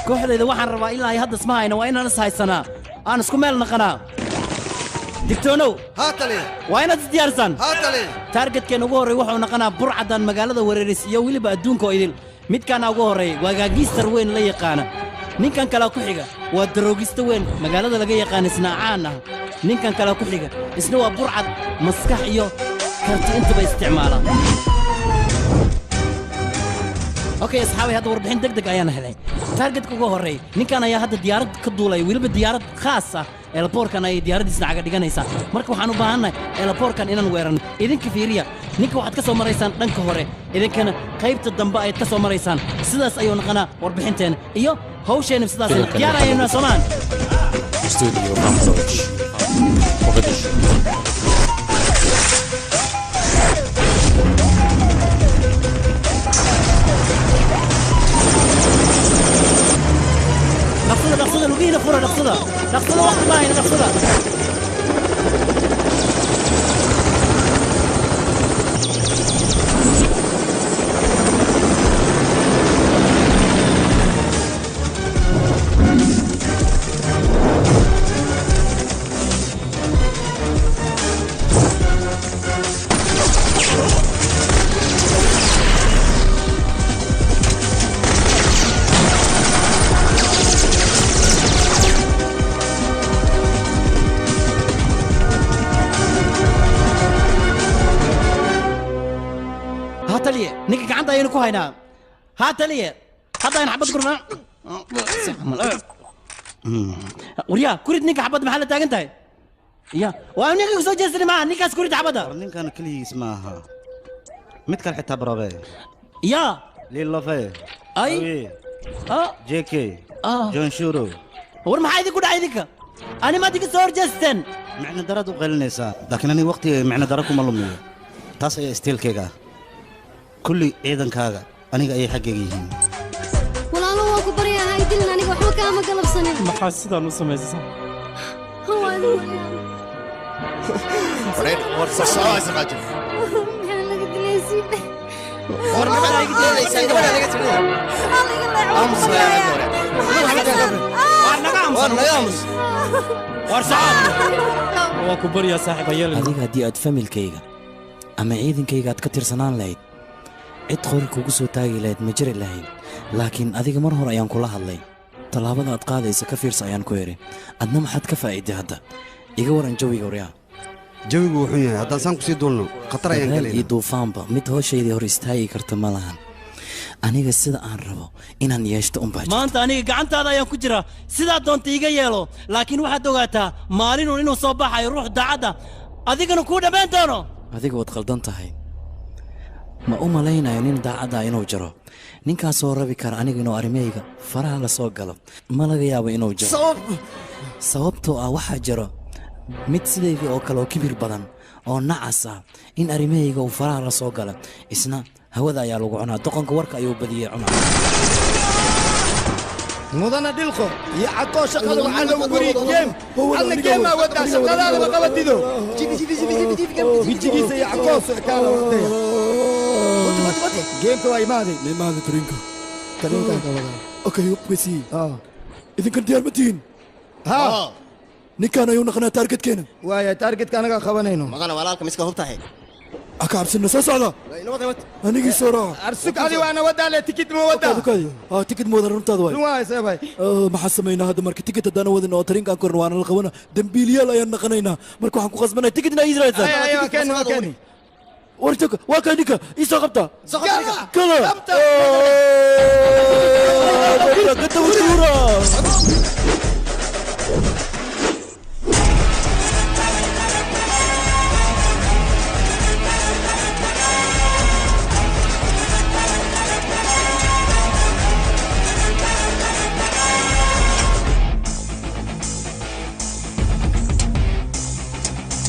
kooxdayda waxaan rabaa ilaa ay hadda ismahayna waa inaan is haysanaa aan isku meel naqanaa digtoonow haatali waa inaad isdiyaarsaan haatali taargetkeen ugu horreey wuxuu naqanaa burcadan magaalada wereeris iyo weliba adduunka oo idil midkaana ugu horreey waa gaagiistar weyn la yaqaana ninkan kale ku xiga waa daroogista weyn magaalada laga yaqaan isna caan ah ninkan kale ku xiga isna waa burcad maskax iyo karti intaba isticmaala اوكي اصحابي هذا وربحين دقدق ايانا هلي تارجت كوغو هوري نينكان ايا هذا ديارد كدولاي وليبا ديارد خاصه البوركان اي ديارديسنا عقا دغانيسا marka waxaan u baahanahay elborkan inaan weeran idinka fiiriya ninka waxaad ka soo maraysaan dhanka hore idinkana qaybta dambe ay ka soo maraysaan sidaas ayuu naqana warbixinteen iyo hawsheen sidaas diyaar ayayna Soomaan studio Ramsoj Mogadishu نقصدها لقينا فرة نقصدها وقت ما هي نقصدها نيك عندها ينكو هنا هات لي هذا ينحبط قرنا وريا كوريت نيك حبط محل تاج انت يا وانيك سو جسري ما نيك كوريت حبطها برلين كان كلي اسمها متكل حتى برافي يا ليلا في اي جيكي جون شورو ور ما حيدك ودا عيدك انا ما ديك صور جستن معنا درد وقلنيسا لكن انا وقتي معنا دركم ملمي تاس ستيل كيغا كل عيدن كاغا انيغا اي حقيقيين والله waa ku baryahay dilna aniga waxba kaama galabsanin maxaa sidaan u sameeyay هو فريد ورصة سواز ماجد انا قد ليسي ورنا ما لقيت ليس قبل لقيت امس ورنا يا امس ورسعاد waa ku baryaa saaxiibayal adiga hadii aad familkayga ama ciidankayga aad ka tirsanaan lahayd cid qori kugu soo taagi lahayd ma jiri lahayn laakiin adiga mar hore ayaan kula hadlay talaabada aad qaadaysa ka fiirsa ayaan ku yiri adna maxaad ka faa'iiday hadda iga waran jawiga wariyaa jawigu wuxuu yahay haddaan saan ku sii duulno khatar ayaan galaynaa iyo duufaanba mid hooshayda hor istaagi karta ma lahan aniga sida aan rabo inaan yeeshto un baa maanta aniga gacantaada ayaan ku jiraa sidaa doonta iga yeelo laakiin waxaad ogaataa maalinun inuu soo baxayo ruux daacadda adigana kuu dhammaan doono adiga waad qaldan tahay ma u malaynayo nin daacadda inuu jiro ninkaasoo rabi kara aniga inuu arrimahayga faraha la soo galo ma laga yaabo inuu jiro sababtoo ah waxaa jiro mid sidayda oo kale oo kibir badan oo nacas ah in arrimahayga uu faraha la soo galo isna hawada ayaa lagu cunaa doqonka warka ayuu badiyey cunaa mudana dhilqo iyo cadoo shaqada waxaa lagu guriy geem adna geemaa wadaa shaqadaadaba qabadido wijigiisa iyo cakoos kaala wadaya geemka waa imaaday imaaday tariinka okay wabkasi idinkan diyaar ma tihiin ninkaan ayuu naqnaa taargetkeena waaya taargetka anagaa qabanayno maqana walaalka miska hubtahay aka cabsina soo socda anigii soo raaca arsug adi waana wadaale tikid ma wadaa tikid ma wadan runtaada waay maxaa samaynaa hadda marka tikid haddaana wadin oo tariinkaan korna waana la qabana dambiiliyaal ayaan naqanaynaa marka waxaan ku qasbanaa tikidna israa'iil warjooga waa kaa ninka ii soo qabta kala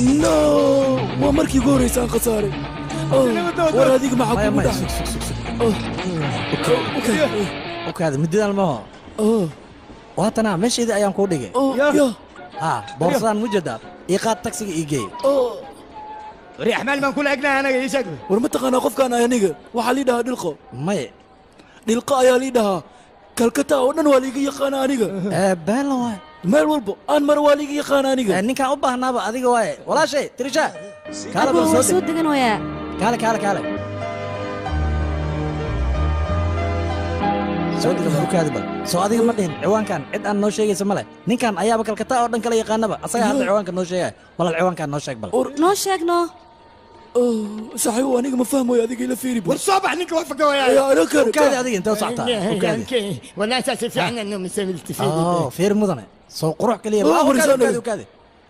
no waa markii ugu horreysaan khasaaray war adiga maxaa kugu dhacay okaada mididaan maho waatana meeshaydii ayaan kuu dhigay boorsadaan mujada ii qaad tagsiga ii geey wari axmaal baan kula egnaa anaga ii sheeg war ma taqaanaa qofkaan ay aniga waxaa lii dhahaa dhilqo maye dhilqo ayaa lii dhahaa kalkata oo dhan waa liiga yaqaana aniga beelo waay meel walbo aan mar waa liiga yaqaana aniga ninkaan u baahnaaba adiga waaye walaashay tirisha Abo waa soo degan waya kaale soo degan bukaadi bal soo adiga ma dhihin ciwaankan cid aan noo sheegaysa male ninkan ayaaba kalkata oo dhan kala yaqaanaba asaga hadda ciwaanka noo sheegaya walaal ciwaankan noo sheeg bal noo sheegno صاحبي أنا ما فاهم يا ذيك إلا فيري والصبح نك وافق وياي يا أنا وكادي هذيك أنت وصعتها وكادي ولا أساسي في عنا إنه مسوي التفيد فير مدنة سو قروح كليه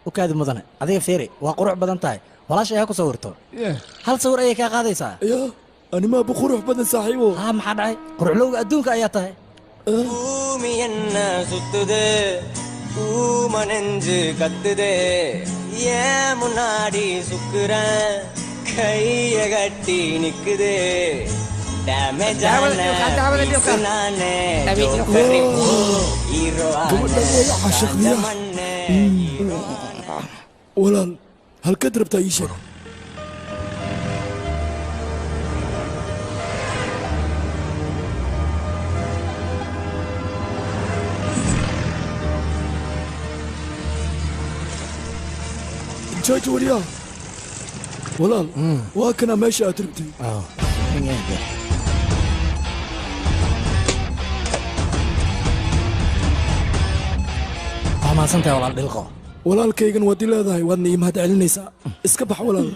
وكادي مدنة هذيك فيري وقروح بدن تاي ولا شيء هاكو صورته هل صور أي كاغادي سا يا أنا ما بقروح بدن صاحبه ما حد عاي قروح لو أدونك أياتها قومي الناس تدي قوم ننجي كتدي يا منادي سكرا كي غتي نكدي دامجانا يكناني جوكري يروان ولا هل كدرب تعيشك جاي ورياه ولا واكنا ماشي اتربتي ما سنتي ولا دلقو ولا الكيغن ودي leedahay wadna imaad celinaysa iska bax walaal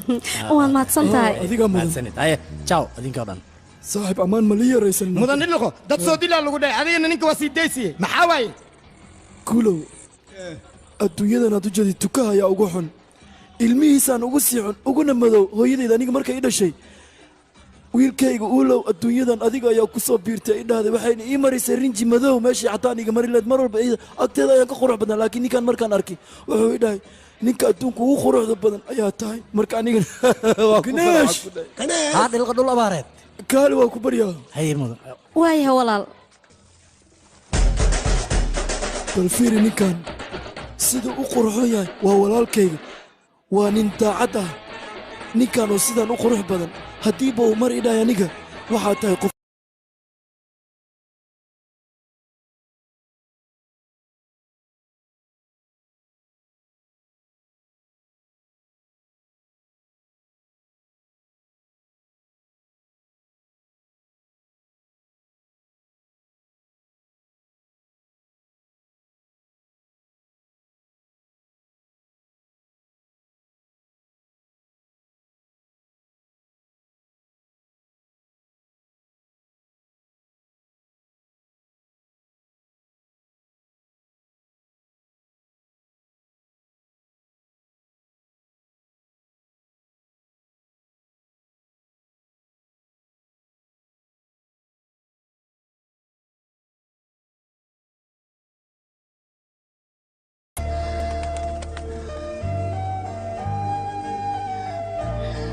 waan maadsantahay adiga maadsanid ay ciao adinka dhan saaxib amaan maliya raysan mudan dhilqo dad soo dilaa lagu dhaay adigana ninka waa sideysii maxaa waay kulo adduunyadan aad u jeedi tukaha ayaa ugu xun ilmihiisaan ugu sii xun uguna madow hooyadayda aniga markay i dhashay wiilkayga uulow adduunyadan adiga ayaa ku soo biirtay idhahday waxayna ii marisay rinji madow meeshii xataa aniga mari leed mar walba agteeda ayaan ka qurux badnaa laakiin ninkaan markaan arkay wuxuu i dhahay ninka adduunka ugu quruxda badan ayaa tahay marka aniga ganeesh haa dhilqa dhul abaareed kaali waa ku baryaa hayir mudan waayaha walaal bal fiiri ninkan sida u quruxon yahay waa walaalkayga waa nin daacad ah ninkan oo sidaan u qurux badan haddiiba uu mar idhahay aniga waxaa tahay qof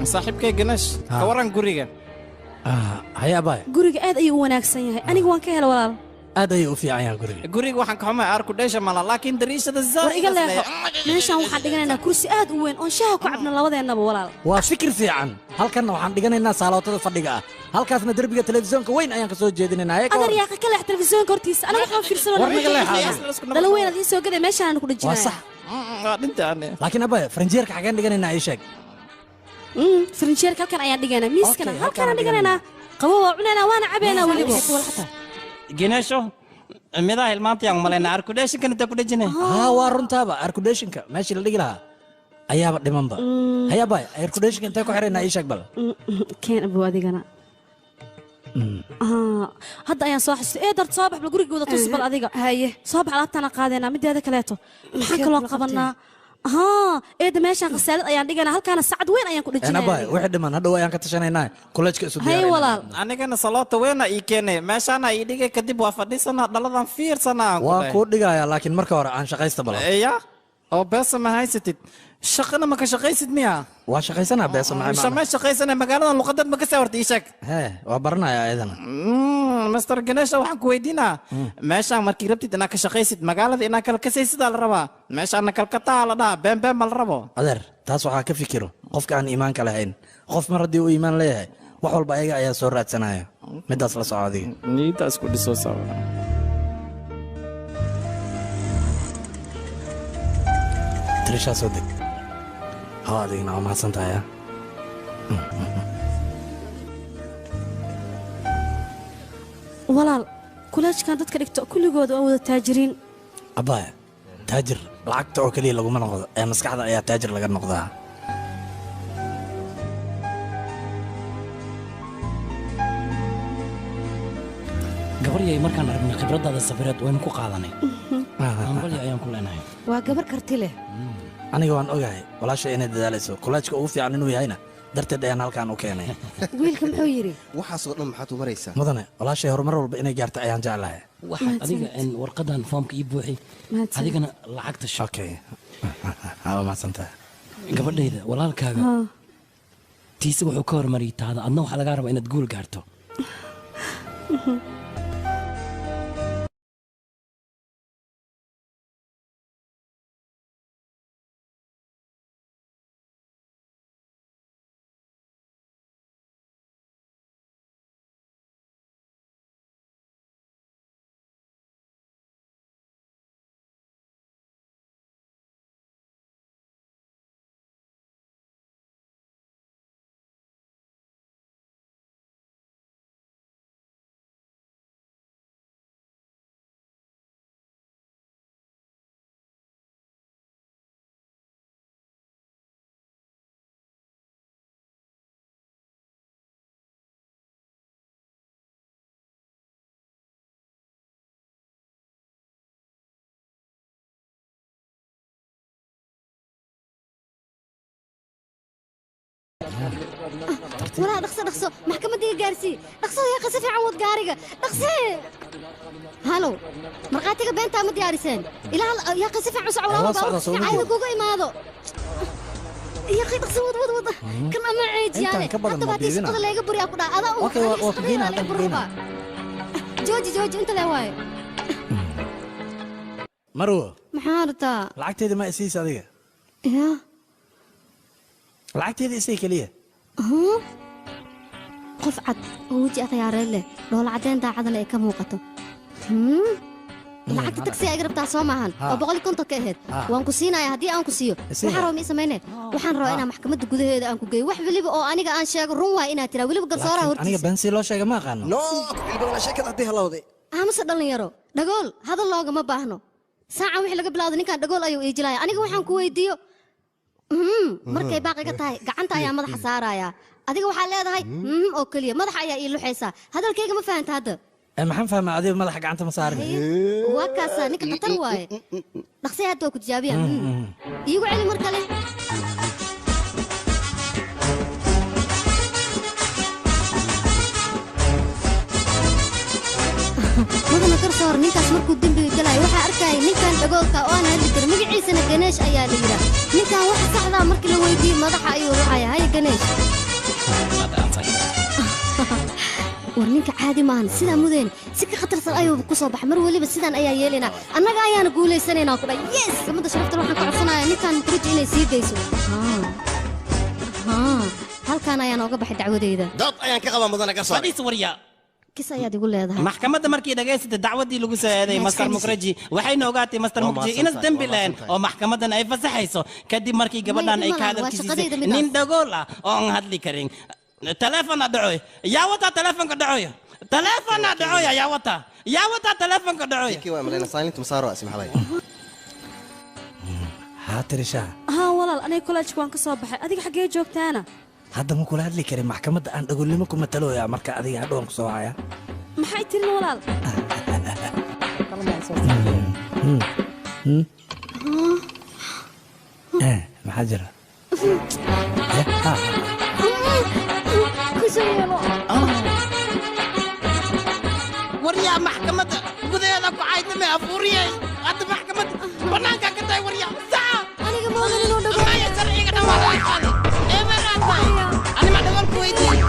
صاحبك جناش كوران قريقا هيا باي guriga aad ayuu u wanaagsan yahay aniga waan ka helay walaal aad ayuu u fiican yahay guriga قريق waxaan ka xumaa arku dheesha mala laakiin dariishada zaad war iga leexo meeshaan waxaan dhiganaynaa kursi aad u weyn oo shaaha ku cabna labadeennaba walaal waa fikir fiican halkanna waxaan dhiganaynaa saalootada fadhiga ah halkaasna derbiga telefisyoonka weyn ayaan ka soo jeedinaynaa adar yaaqa ka leex telefisyoonka hortiisa aniga waxaan fiirsano dhala weyn aad ii soo gaday meeshaan ku dhajinaya waa sax dhintaane laakiin abaya faranjeerka xageen dhiganaynaa ii sheeg faranjeerka halkan ayaan dhiganaa miiskana halkaan dhiganaynaa qabo waa cunaynaa waana cabaynaa weliba جناشو ميدا hilmaanta yaan malayna arkudheeshinkan inta ku dhajinay haa waa runtaaba arkudheeshinka meeshii la dhigi lahaa ayaaba dhimanba haya bay arkudheeshinka intee ku xiraynaa ii sheeg bal keen abuu adigana hadda ayaan soo xasuustay dart soo bax bal guriga wada tus bal adiga haye soo bax alaabtana qaadeena mideeda kaleeto maxaan kaloo qabanaa eeda meeshaan qasaalad ayaan dhiganaa halkaana sacad weyn ayaan ku dhajinaa bay wixii dhiman hadhow ayaan ka tashanaynaa kolleejka isu hay walaal anigana saloota weena ii keenay meeshaana ii dhigay kadib waa fadhiisanaa dhaladan fiirsanaa waan kuu dhigayaa laakiin marka hore aan shaqaysta bal ya oo beesa ma haysatid shaqana ma ka shaqaysid miya waa shaqaysanaa beesa maxay shamay shaqaysana magaalada luqadad ma ka soo hortay sheeg waa baranayaa ayadana master ganesha waxaan ku weydiinaa meeshaan markii rabtid inaad ka shaqaysid magaalada inaad kala kasaysidaa la rabaa meeshaana kalkataa la dhaha been ma la rabo adeer taas waxaa ka fikiro qofka aan iimaanka lahayn qof mar haddii uu iimaan leeyahay wax walba ayaga ayaa soo raadsanaya midaas la soco adiga niidaas ku dhiso sawa tirishaa soo deg haw adigna waa mahadsan tahay walaal kuleejkan dadka dhigto kulligooda waa wada taajiriin abbaaya taajir lacagta oo keliya laguma noqdo ee maskaxda ayaa taajir laga noqdaa gabaryay markaan aragnay khibraddaada safireed waynu ku qaadanay ambalya ayaan ku leenahay waa gabar karti leh aniga waan ogahay walaasha inay dadaalayso kulaajka ugu fiican inuu yahayna darteed ayaan halkaan u keenay wiilka muxuu yidhi waxaasoo dhan maxaad u maraysaa mudane walaashay horumar walba inay gaarta ayaan jeclahay waxaad adiga warqadan foomka ii buuxi adigana lacagta sho okay waa mahadsantahay gabadhayda walaalkaaga tiise wuxuu ka hormariyay taada adna waxaa lagaa rabaa inaad guul gaarto ولا دخسو محكمة دي قارسي دخسو يا قصفي عوض قارقة دخسي هالو مرقاتك بنتها مديارسين إلى يا قصفي عوص عوض عايز قوقي ماذا يا أخي دخسو وض كنا معيد يعني حتى باتي سقط اللي يقبر يا قدا هذا وكينا جوجي أنت لا واي مروه محارتا لعقتي ما اسيس هذه يا لعقتي اسي كليه qof cad oo weji akhyaareen leh dhool cadeen daacadana ay ka muuqato lacagta taksi ay rabtaa soo maahan oo 150 ka ahayd waan ku siinayaa haddii aan ku siiyo waxaan rabaa ma sameynay waxaan rabaa inaan maxkamadda gudaheeda aan ku geeyo wax waliba oo aniga aan sheego run waa inaad tiraa waliba garsooraha hortiisa aniga bensi loo sheegay ma aqaano no ilba wala sheekada hadii halawday amase dhalinyaro dhagool hadal loogama baahno saaca wixii laga bilaawdo ninkan dhagool ayuu ii jilaya aniga waxaan ku weydiiyo markay baaqiga tahay gacanta ayaa madaxa saaraya adiga waxaa leedahay oo kaliya madaxa ayaa ii luxaysaa hadalkayga ma fahanta hadda maxaan fahmaa adiga madaxa gacanta ma saarin waa kaasa ninka khatar waaye dhaqsi hadda waa ku tijaabiyaan iigu celi mar kale mudana garsoor ninkaas markuu dembiga galay waxaa arkayay ninkan dhagoolka oo aan hadli karin magaciisana ganeesh ayaa la yidhaa ninkan waxa saxdaa markii la weydiiyey madaxa ayuu ruxaya haya ganeesh war ninka caadi maahan sidaa mudeen si ka khatarsan ayuu ku soo baxay mar waliba sidaan ayaa yeelaynaa annaga ayaana guulaysanaynaa ku dhahay yes gabadha sharafta waxaan ka codsanayaa ninkan kurij inay sii dayso halkaan ayaan ooga baxay dacwadeyda dad ayaan ka qabaa mudana garsoor fadhiis warya kis ayaad igu leedahay maxkamadda markii dhageysatay dacwadii lagu soo eeday master mukraji waxayna ogaatay master mukraji inas dembi lahayn oo maxkamaddan ay fasaxayso kadib markii gabadhan ay ka hadalkiisay nin dhagool ah oo aan hadli karin تلفون دعوي يا وتا تلفون دعوي تلفون دعوي يا وتا تلفون دعوي كي وامرنا سايلنت مسارو اسمح لي هاترشا ها والله انا كولاج كوان كسoo baxay adiga xagee joogtaana hadda ma kula hadli karin maxkamadda aan dhagoolnimo ku matalooya marka adiga hadhoon ku soo haya maxay tirin walaal maxaa jira وريا محكمة قضية لك عايدة أفورية أنت محكمة بنانك كتاي وريا ساعة أنا كمان أنا نودك ما يسرعي كده ولا يخالي إيه مرات أنا ما دول كويتي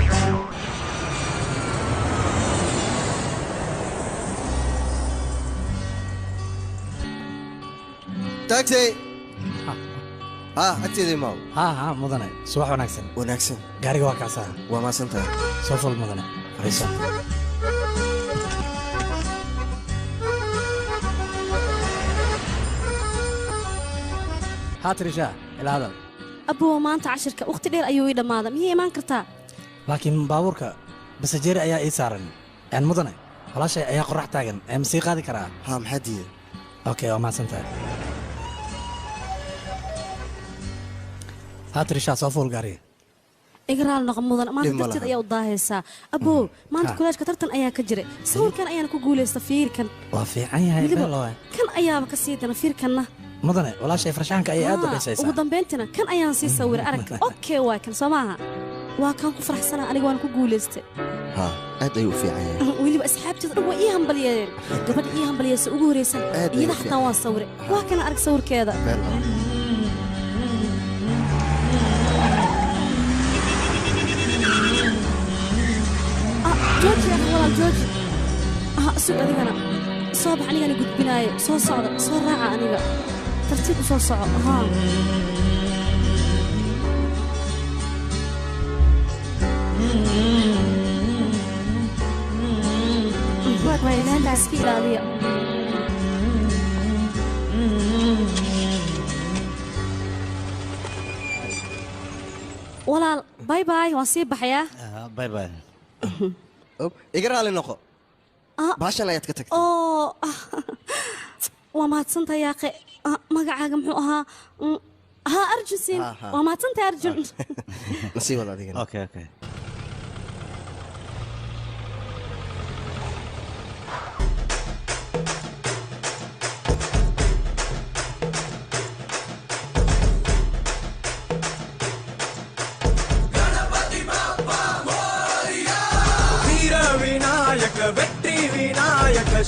تاكسي أكتدي ماو ها مدنة صباح وناكسن وناكسن قاري واكاسا وما سنتا صوف المدنة فريسا ها تريشا إلى هذا أبو ما أنت عشرك وقت دير أيوة إذا ماذا هي ما انكرتها لكن بابورك بس جيري أيا إيسارن يعني مدني ولا شيء أيا قرح تاجن موسيقى هذه كرا ها محدي أوكي وما سنتها ها تريشا صوفول قاري إقرال نقم مدن ما تدرت أيا وضاهيسا أبو ما أنت كلاش كترتن أيا كجري سوور كان أيا نكوجول يستفير كان وفي عيها هاي كان أيا بكسيدنا فير كنا مدني ولا شيء فرشانك أي أدو بيسيسا وقدام بنتنا كان أيا نسي صور أرك أوكي واكن سماها وكان كفرح سنة أنا وأنا كوجول يست ها أدو في عيها ويلي أصحابتي هو إيه هم بليين قبل إيه هم بليين سووري سن إذا حتى وان صوري وكان أرك صور كذا جوجي أنا والله جوجي سوق أنا صوب عني أنا قلت بناية صور صعدة صور راعة أنا ترتيب صور صعب ها واك ما ينام تسكي لاليا ولا باي باي واسيب بحياة باي باي إقرأ لي نقو باشا لا يتكتك وما تسنت يا أخي مقعد محوها ها أرجو سين وما تسنت أرجو نصيب الله ديك أوكي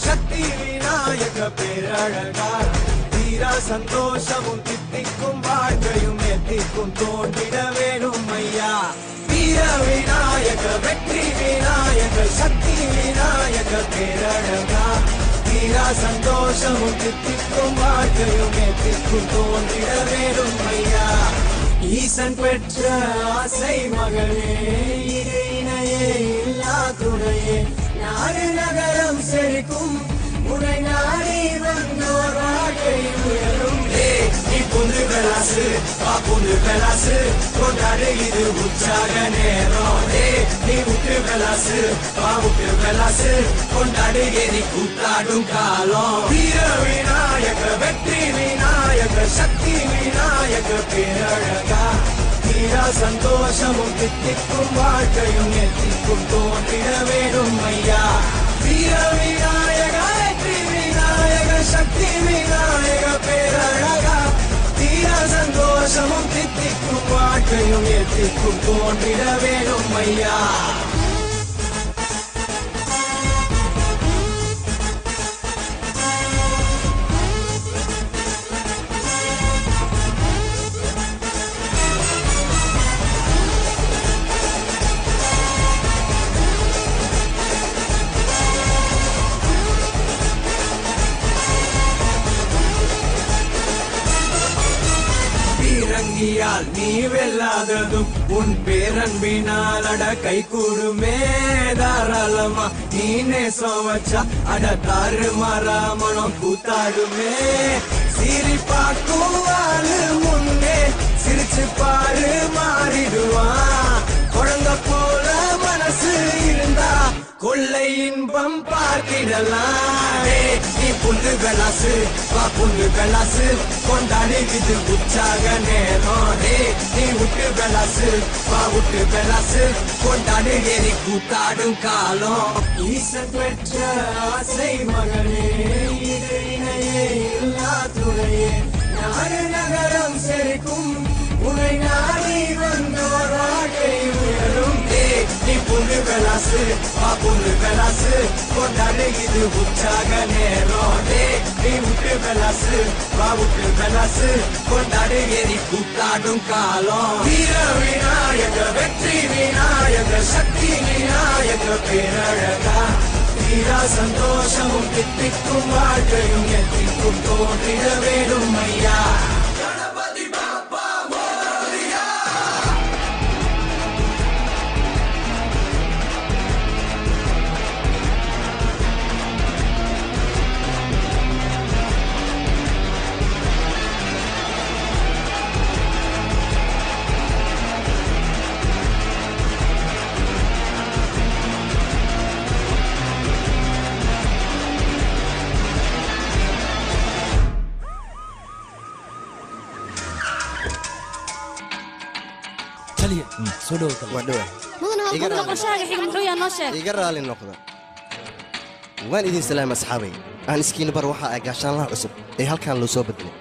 சக்தி விநாயக பேரழகா தீரா சந்தோஷமும் தித்திக்கும் வாழ்க்கையும் எத்திக்கும் தோன்றிட வேணும் ஐயா வீர விநாயக வெற்றி விநாயக சக்தி விநாயக பேரழகா தீரா சந்தோஷமும் தித்திக்கும் வாழ்க்கையும் எத்திக்கும் தோன்றிட வேணும் ஐயா ஈசன் பெற்ற ஆசை மகளே இரு இணையே இல்லா துணையே நாடு நகரம் செழிக்கும் உனை நாடி வந்தோர் வாழ்க்கை உயரும் நீ பொண்ணு பெலாசு பொண்ணு பெலாசு கொண்டாடு இது உற்சாக நேரம் நீ விட்டு பெலாசு விட்டு பெலாசு கொண்டாடு எரி கூத்தாடும் காலம் வீர விநாயக வெற்றி விநாயக சக்தி விநாயக பேரழகா தீரா சந்தோஷமும் தித்திக்கும் வாழ்க்கையும் எத்திக்கும் தோன்றிட வேணும் ஐயா வீர விநாயக வெற்றி விநாயக சக்தி விநாயக பேரழகா தீரா சந்தோஷமும் தித்திக்கும் வாழ்க்கையும் எத்திக்கும் தோன்றிட வேணும் ஐயா பீரங்கியால் நீ வெல்லாததும் உன் பேரன்பினால் அட கை கூடுமே தாராளமா நீ நேசம் வச்சா அட தாறு மாறா மனம் கூத்தாடுமே சிரி பார்க்குவாரு முன்னே சிரிச்சு பாரு மாறிடுவான் குழந்தை போல மனசு இருந்தா கொள்ளை இன்பம் பார்த்திடலாம் நீ புல்லு பெலாசு புல்லு பெலாசு கொண்டாடி இது உற்சாக நேரம் நீ விட்டு பெலாசு விட்டு பெலாசு கொண்டாடி எரி கூத்தாடும் காலம் ஈசன் பெற்ற ஆசை மகளே இது இணையே இல்லா துணையே நாடு நகரம் செழிக்கும் உனை நாடி வந்தோர் வாழ்க்கை உயரும் நீ புல்லு பெலாசு புல்லு பெலாசு கொண்டாடு இது உற்சாக நேரம் நீ விட்டு பெலாசு விட்டு பெலாசு கொண்டாடு எரி கூத்தாடும் காலம் வீர விநாயக வெற்றி விநாயக சக்தி விநாயக பேரழகா தீரா சந்தோஷமும் தித்திக்கும் வாழ்க்கையும் எத்திக்கும் தோன்றிட வேணும் ஐயா soo dhow kale waa dhawa mudana qoshaaga xiga muxuu yaa noo sheeg iga raali noqda waan idin salaam asxaabay aan iskiin bar waxa ay gaashaanlaha cusub ee halkan loo soo bedelay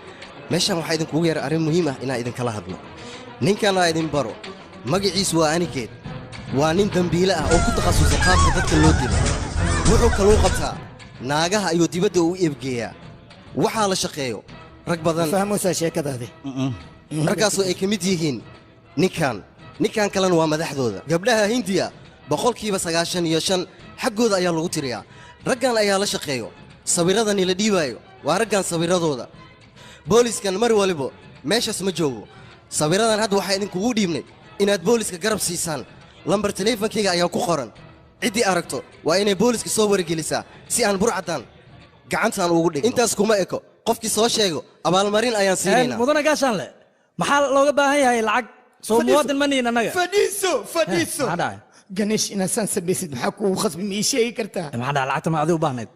meeshan waxaa idinkugu yeeray arrin muhiim ah inaan idinkala hadlo ninkan aan idin baro magaciisu waa anigeed waa nin dambiile ah oo ku takhasusay qaabka dadka loo dilo wuxuu kaluu qabtaa naagaha ayuu dibadda u iibgeeyaa waxaa la shaqeeyo rag badan fahmaysaa sheekadaadi raggaasoo ay ka mid yihiin ninkan kalena waa madaxdooda gabdhaha hindiya boqolkiiba 95 xaggooda ayaa lagu tiriyaa raggan ayaa la shaqeeyo sawirradani la dhiibaayo waa raggan sawiradooda booliskan mar waliba meeshaas ma joogo sawirradan hadda waxaa idinkugu dhiibnay inaad booliska garab siisaan lambar taleefankayga ayaa ku qoran ciddii aragto waa inay booliska soo wargelisaa si aan burcadan gacantaan ugu dhigno intaas kuma eko qofkii soo sheego abaalmarin ayaan siinaynaa mudana gaashaanle maxaa looga baahan yahay lacag soo muwaadin ma nihin annaga fadhiiso ganeesh inaad saan samaysid maxaa kugu khasbi ma ii sheegi kartaa maxaa dhaca lacagta ma adigu baahnayd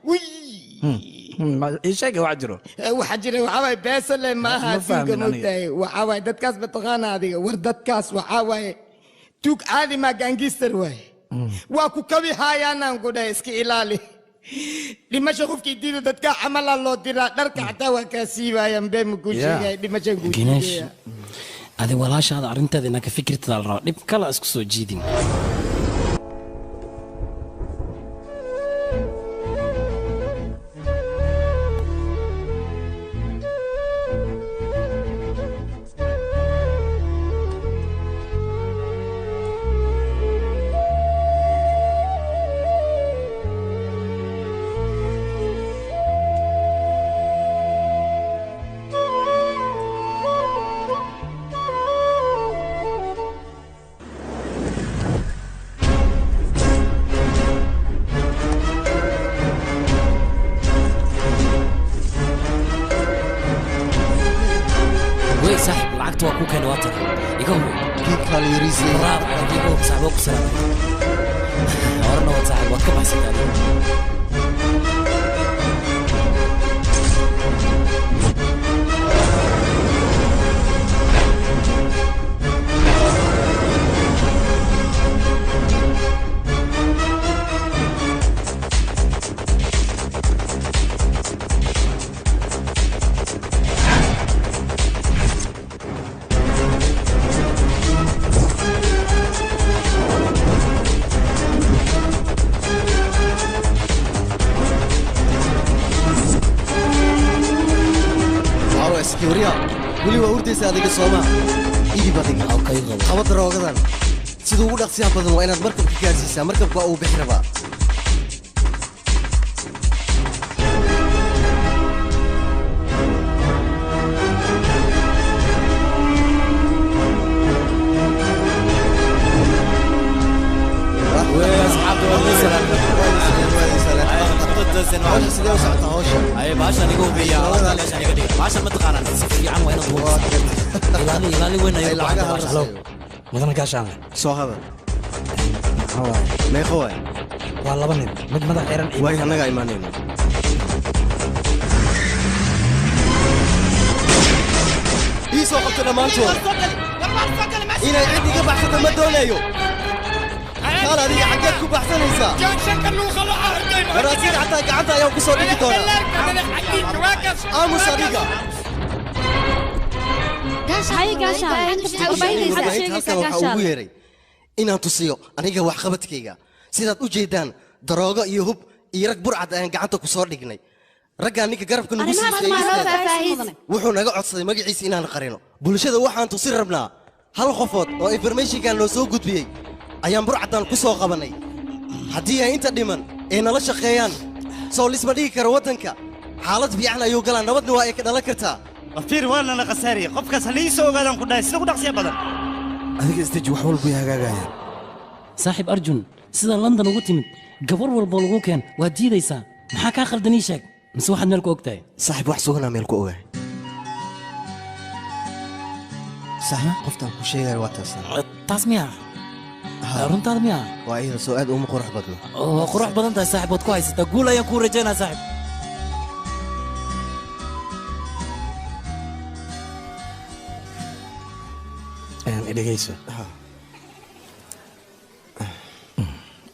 ii sheega wax jiro waxaa jira waxaa waaye beesa leh ma aha adduunka mogtahay waxaa waaye dadkaas mataqaana adiga war dadkaas waxaa waaye tuug caadi maa gaangiistar waaye waa ku kabi haayaanaan ku dhahay iska ilaali dhimasha qofkii diido dadka camala loo diraa dharka xataa waa kaa siibaayaan been makuu sheegaya dhimasha gineesh adi walaashaada arrinteeda inaan ka fikirtada la raba dhib kala isku soo jiidin qaba daroogadan siduu ugu dhaqsiyaha badan waa inaad markabka gaarsiisaa markabka uu bixi rabaa mudana gaashaanle soo hadal meeqa waay waa laba nin mid madax xiran waay annagaa imaanayno ii soo qabto dhammaantood inay cid iga baxsato ma doonayo qaal adiga xaggeed ku baxsanaysaa waraasiga xataa gacanta ayaan ku soo dhigi doonaa aamus adiga halkan waxaa ugu yeeray inaan tusiyo aniga waxqabadkayga sidaad u jeedaan daroogo iyo hub iyo rag burcad ayaan gacanta ku soo dhignay raggaa ninka garabka nagu wuxuu naga codsaday magaciisa inaan qarino bulshada waxaan tusin rabnaa hal qofood oo informationkan noo soo gudbiyey ayaan burcaddan ku soo qabannay haddii ay inta dhiman ee nala shaqeeyaan soo lisma dhigi karo waddanka xaalad fiican ayuu galaa nabadna waa ay ka dhalan kartaa afiir waana la khasaariye qofkaas halii soo ogaadaan ku dhahay sida ku dhaqsiya badan adiga isdeji wax walba hagaagayaan saaxiib arjun sida london ugu timid gabar walba lagu keen waa diidaysaa maxaa kaa khaldan ii sheeg mise waxaad meel ku og tahay saaxiib wax suganaa meel ku ogahay saxa qoftaan ku sheegaya waa taas miyaa runtaada miyaa waa iyada soo aad uma qurux badno waa qurux badan tahay saaxiib waad ku haysataa guul ayaan kuu rajaynaa saaxiib dhegayso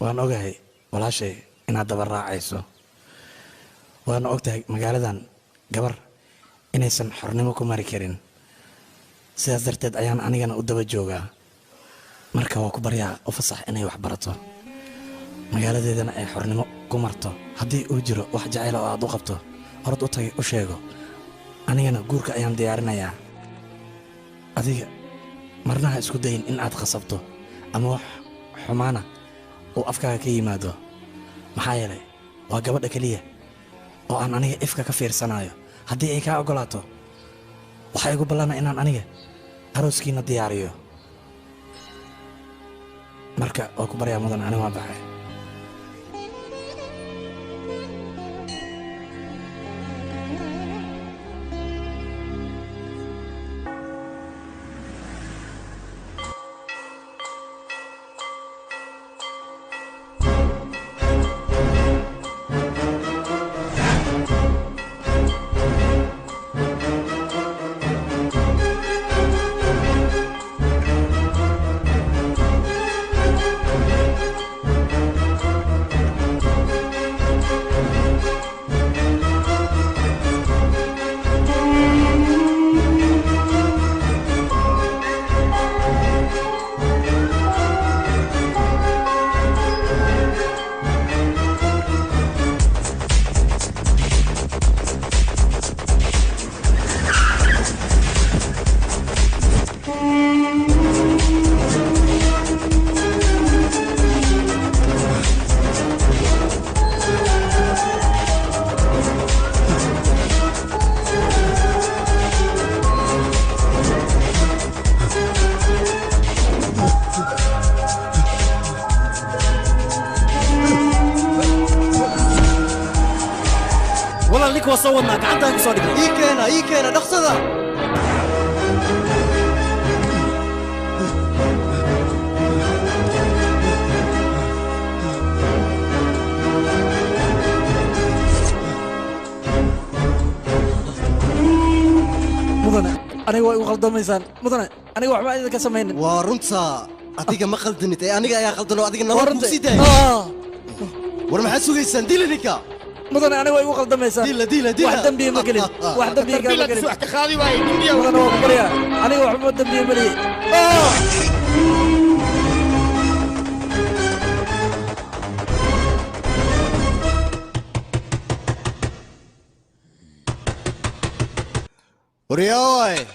waan ogahay walaashay inaad daba raacayso waan ogtahay magaaladan gabar inaysan xornimo ku mari karin sidaas darteed ayaan anigana u daba joogaa marka waa ku baryaa u fasax inay wax barato magaaladeedana ay xornimo ku marto haddii uu jiro wax jacayl oo aad u qabto orod u tagay u sheego anigana guurka ayaan diyaarinayaa adiga marnaha isku dayin in aad khasabto ama wax xumaana uu afkaaga ka yimaado maxaa yeelay waa gabadha keliya oo aan aniga ifka ka fiirsanayo haddii ay kaa oggolaato waxaa igu ballana inaan aniga arooskiina diyaariyo marka waa ku baryaa mudan ani waa baxay وصورنا قعدنا نقصد إيكينا نقصدها مدن أنا وغلطان ميسان مدن أنا وحما إذا كسمين ورنتا أتيك ما خلدني أنا يا خلدنا أتيك نور مفسدة ورمح سويسان ديلنيكا مدن أنا ويقول غلطان ميسان ديلا واحد دم بيه مقلب واحد دم بيه مقلب سوحك خالي واي مدن هو كبريا أنا وحما دم بيه مري ورياي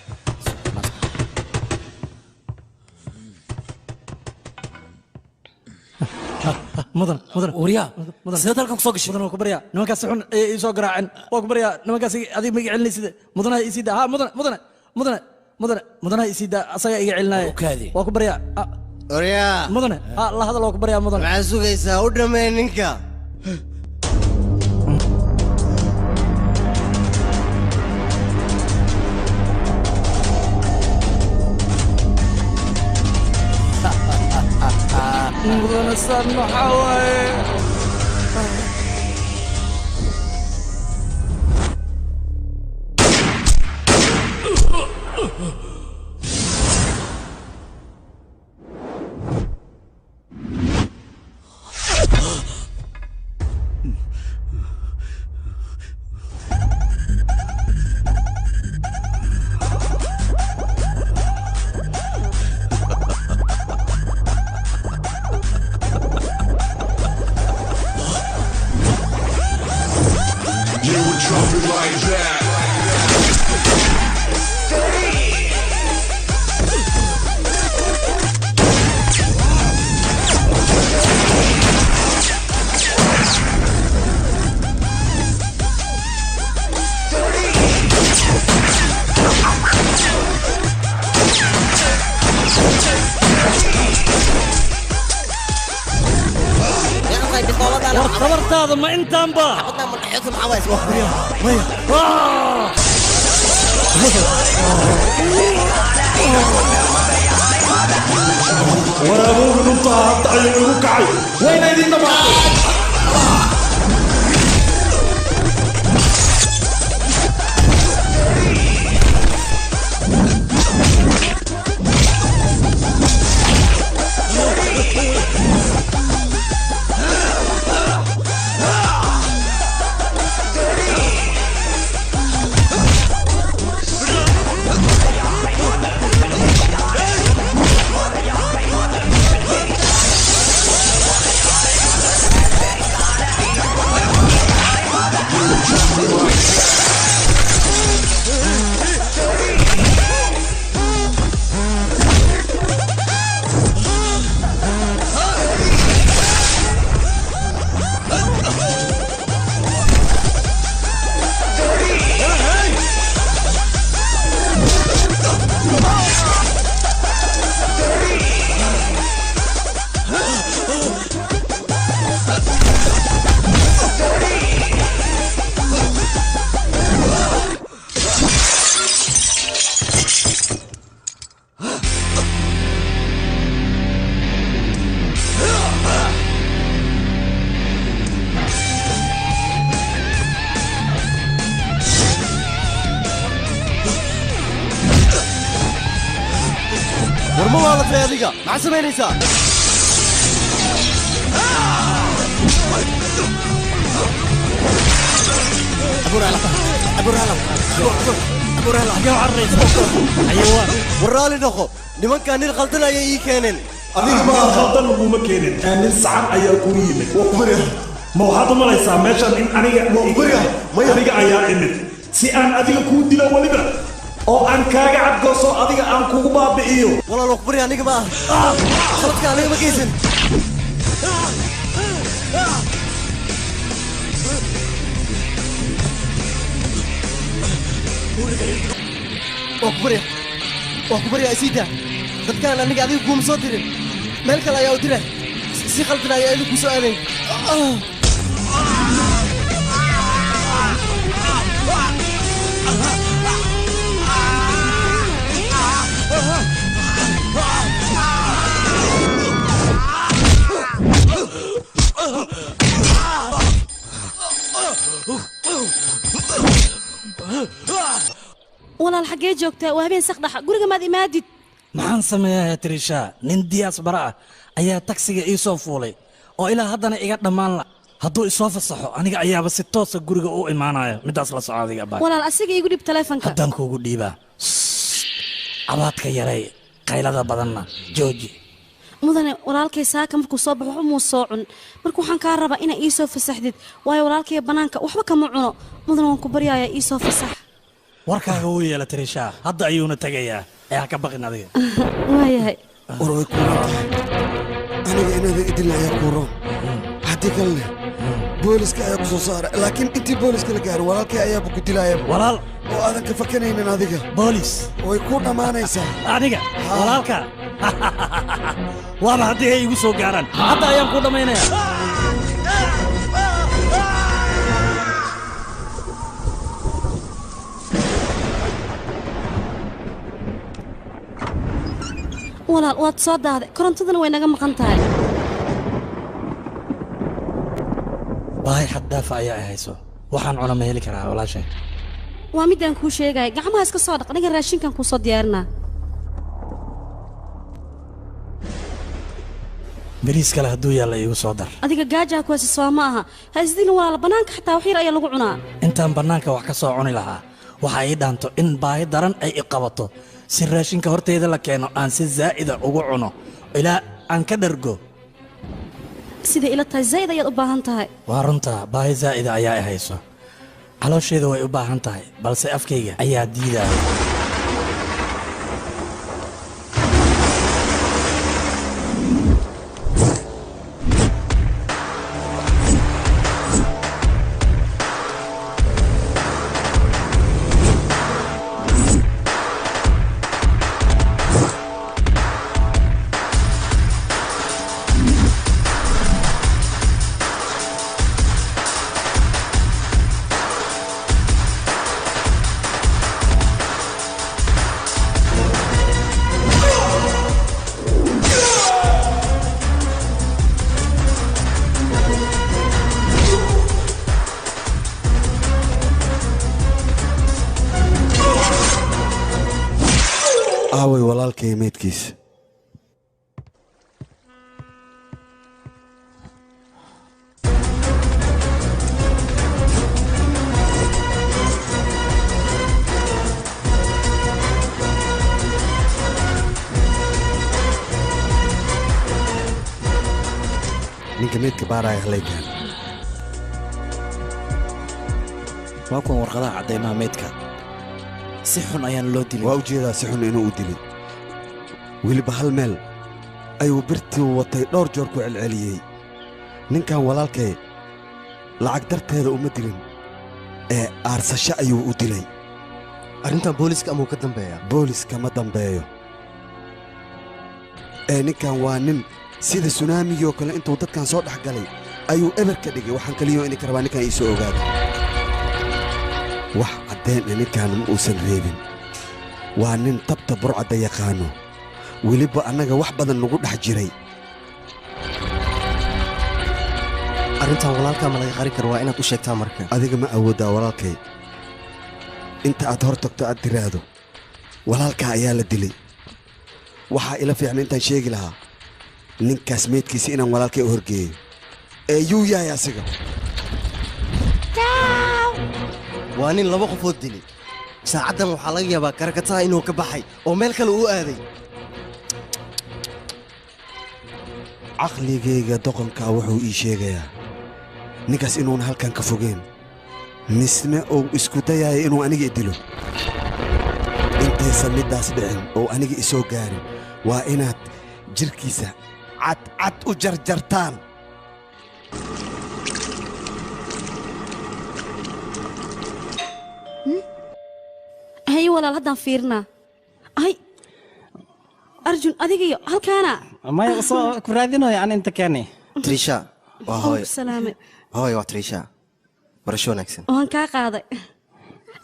مدن وريا سيد halkan soo gashay مدن كبريا nimankaas xun ay soo garaaceen waa kubariya nimankaas adiga ma celinay sida mudana isida ha mudana isida asaga iga celinay waa kubariya وريا مدن la hadal waa kubariya مدن maxaa sugaysaa u dhameen ninka مدن استنى حواي خبرت هذا ما انت انبا حطنا من حيث الحواس ورا ابوك نطاط على الوقعي وين هذه النبات samaysay adiga maxaa samaynaysaa warraali dhaqo nimankaa nin khaldan ayay ii keeneen adiga ma khaldan laguma keenin nin sacan ayaa ku yimid ma waxaad u malaysaa meeshan in aniga ayaa imid si aan adiga kuu dilo weliba oo aan kaaga cadgooso adiga aan kugu baabi'iyo walaal wakbari aniga ma ah khaladka aniga ma geysan wakbari asiida dadkaan aniga adiga kuuma soo dirin meel kale ayaa u dira si khaldan ayaa idinku soo aadayn walaal xaggee joogtaa waa habeen saqdhaxa guriga maad imaadid maxaan sameeyaa tiriisha nin diyaas bara ah ayaa tagsiga ii soo fuulay oo ilaa haddana iga dhammaan la hadduu isoo fasaxo aniga ayaaba si toosa guriga u imaanaya midaas la soco adiga baa walaal asiga igu dhib taleefanka haddaan kuugu dhiibaa cabaadka yaray qaylada badanna jooji mudane walaalkay saaka markuu soo baxo waxumuu soo cun marka waxaan kaa rabaa inaa ii soo fasaxdid waayo walaalkay bannaanka waxba kama cuno mudane waan ku baryayaa ii soo fasax warkaaga wuu yeela tiriishaa hadda ayuuna tegayaa ee ha ka baqin adiga waayahay war way kuurantahay aniga inaada idil ayaa kuuroon haddii kalene booliska ayaa ku soo saara laakiin intii booliska la gaaro walaalkay ayaaba ku dilaayaba walaal oo aadan ka fakanaynin adiga boolis way ku dhammaanaysaa aniga walaalka waaba haddii ay igu soo gaaraan hadda ayaan ku dhammaynayaa walaal waad soo daahday korontadana way naga maqan tahay baahi xad dhaafa ayaa i hayso waxaan cuna ma heli karaa walaashay waa midaan kuu sheegaya gacmaha iska soo dhaq aniga raashinkan kuu soo diyaarinaa bariis kale hadduu yaalla iigu soo dar adiga gaajaa ku haysa soo ma aha ha isdilin walaal bannaanka xataa wax yar ayaa lagu cunaa intaan bannaanka wax ka soo cuni lahaa waxa ii dhaanto in baahi daran ay i qabato si raashinka horteyda la keeno aan si zaa'ida ugu cuno ilaa aan ka dhargo siday ila tahay zaa'id ayaad u baahan tahay waa runta baahi zaa'ida ayaa i hayso caloosheeda way u baahan tahay balse afkayga ayaa diidaya aaway walaalkay meydkiisa ninka meydka baaraya halaygaan waa kuwan warqadaha caddaymaha meydka si xun ayaan loo dilay waa u jeedaa si xun inuu u dilay weliba hal meel ayuu birtii watay dhowr joor ku celceliyey ninkan walaalkay lacag darteeda uma dilin ee aarsasho ayuu u dilay arrintan booliska amuu ka dambeeyaa booliska ma dambeeyo ee ninkan waa nin sida sunaamigii oo kale intuu dadkan soo dhex galay ayuu eber ka dhigay waxaan kaliyo inay ka rabaa ninkan ii soo ogaado wax caddeen ninkan ma uusan reebin waa nin tabta burcadda yaqaano weliba annaga wax badan nagu dhex jiray arrintan walaalkaa ma laga qarin karo waa inaad u sheegtaa marka adiga ma awooddaa walaalkay inta aad hor tagto aad tiraahdo walaalkaa ayaa la dilay waxaa ila fiican intaan sheegi lahaa ninkaas meydkiisa inaan walaalkay u horgeeyo ee yuu yahay asiga waa nin laba qofood dilay saacaddan waxaa laga yaabaa karakataa inuu ka baxay oo meel kale u aaday caqligayga doqonkaa wuxuu ii sheegayaa ninkaas inuuna halkan ka fogeen misna uu isku dayaaya inuu aniga i dilo intaysan middaas dhicin oo aniga i soo gaarin waa inaad jirkiisa cadcad u jarjartaan hay walaal haddaan fiirnaa hay arjun adigiyo halkaana maya soo ku raadinayo aan inta keeni trisha waa hooyo salaame hooyo waa trisha barasho wanaagsan waan kaa qaaday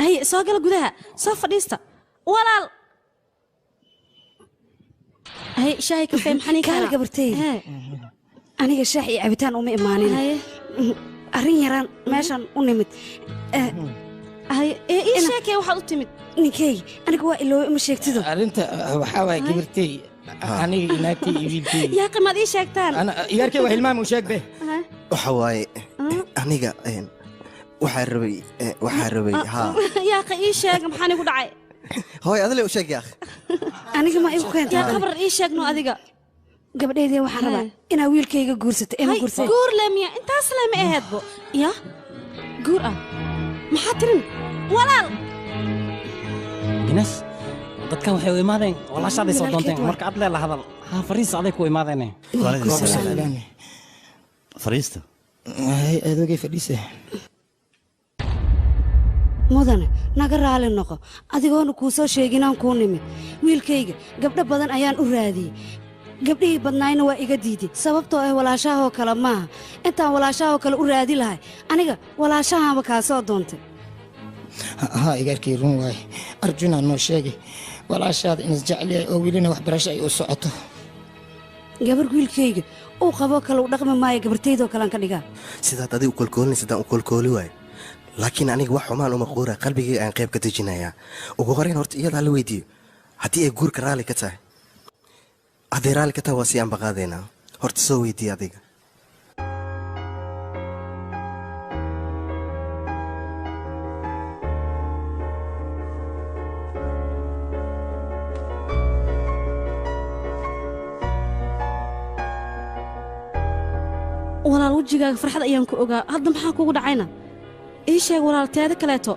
hay soo gala gudaha soo fadhiista walaal hay shaahi kafee maxaa kaala gabartay aniga shaah iyo cabitaan uma imaanin arrin yaraan meeshan u nimid ii sheekee waxaad u timid ninkey aniga waa iloowe uma sheegtido arrinta waxaa waay gabartay aniga inaagtay iyo wiilkay yaa qimaad ii sheegtaan iyaarkay waa hilmaam u sheegbe waxa waaye aniga waxaa rabay haa yaaqa ii sheeg maxaa nigu dhacay hooy adale u sheeg yaaq aniga ma igu keentay yaa khabar ii sheegno adiga gabadheedii waxaan rabaa inaa wiilkayga guursato ee ma guursay guur lemiya intaas le ma aheedbo ya guur ah maxaa tirin walaal ginas dadkan waxay u imaadeen walaashaaday soo doonteen marka ad leela hadal ha fariis aday ku imaadeen fariista hay adoogay fadhiisa mudane naga raali noqo adigoona kuu soo sheeginaan kuu nimid wiilkayga gabdho badan ayaan u raadiyey gabdhihii badnaayna waa iga diiday sababtoo ah walaashahaoo kale maaha intaan walaashahaoo kale u raadi lahay aniga walaashahaaba kaa soo doontay haa igaarkii run waaye arjunaa noo sheegay walaashaada inas jecliyahay oo welina waxbarasho ay u socoto gabar wiilkayga uu qaboo kale u dhaqmi maayo gabartaydoo kalean ka dhigaa sidaad adigu kolkoolinaysa haddaan u kolkooli waayo laakiin aniga wax xumaan uma quura qalbigayga aan qayb ka dejinayaa ugu horeyn horta iyadaa la weydiiyo haddii ay guurka raalli ka tahay hadday raalli ka tahay waa sii aanbaqaadaynaa horta soo weydiiya adiga walaal wejigaaga farxad ayaan ku ogaa hadda maxaa kugu dhacayna ii sheeg walaal teeda kaleeto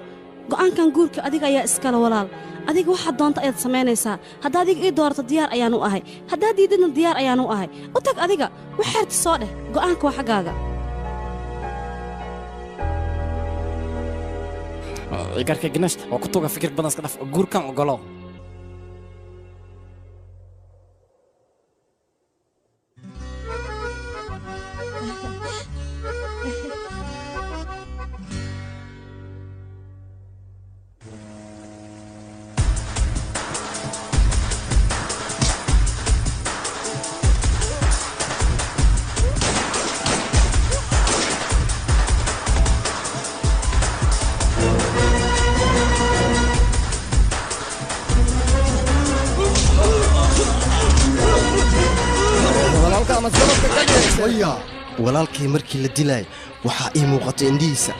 go'aankan guurka adiga ayaa iskale walaal adiga waxaad doonta ayaad samaynaysaa haddaa adiga ii doorato diyaar ayaan u ahay haddaad diidadna diyaar ayaan u ahay u tag adiga wax xeerta soo dheh go'aanka waa xaggaaga igarka ginash oo ku tuga fikir badan iska dhaf guurkan ogolo walaalkay markii la dilaay waxaa ii muuqatay indhihiisa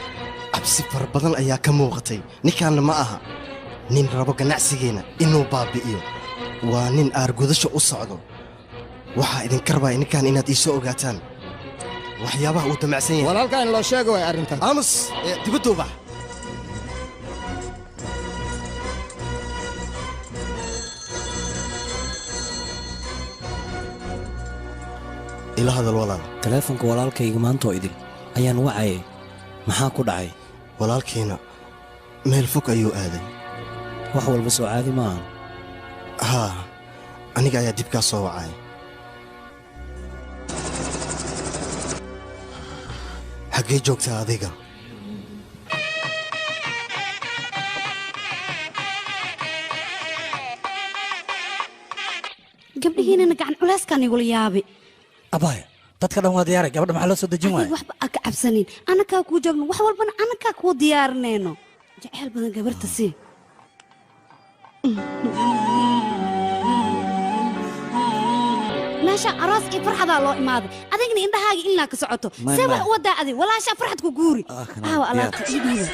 cabsi fara badan ayaa ka muuqatay ninkaanna ma aha nin rabo ganacsigeenna inuu baabi'iyo waa nin aargudasho u socdo waxaa idinka rabaya ninkaan inaad ii soo ogaataan waxyaabaha uu damacsan yahay walaalkaa in loo sheego way arrintan aamus dibadda ubax ila hadal walaal taleefonka walaalkayga maantoo idil ayaan wacayay maxaa ku dhacay walaalkiina meel fog ayuu aaday wax walba soo caadi maahan haa aniga ayaa dibkaa soo wacay xaggee joogtaa adiga gabdhihiinana gacan culayskaan igula yaabi abaya dadka dhan waa diyaaray gabadha maxaa loo soo dejin waaya waxba aa ka cabsanin annakaa kuu joogno wax walbana annakaa kuu diyaarinayno jeceyl badan gabarta sii meesha aroos iyo farxadaa loo imaaday adigna indhahaaga ilaa ka socoto see wax u wadaa adig walaasha farxad ku guuri aawa alaabta ii dhiiba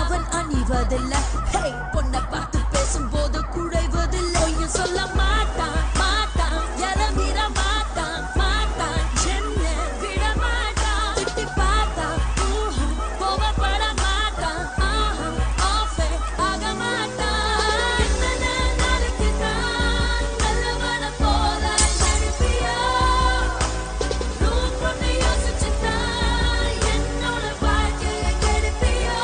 அவன் அணிவதில்லை பொண்ணை பார்த்து பேசும்போது குறைவதில்லை சொல்ல மாட்டான் மாட்டான் எலவிட மாட்டான் மாட்டான் என்ன விட மாட்டான் திட்டி பார்த்தா கோவப்பட மாட்டான் ஆஃபே ஆக மாட்டான் நாளைக்கு தான் நல்லவன போல நடிப்பியா ரூம் பண்ணி யோசிச்சுதான் என்னோட வாழ்க்கையை கெடுப்பியா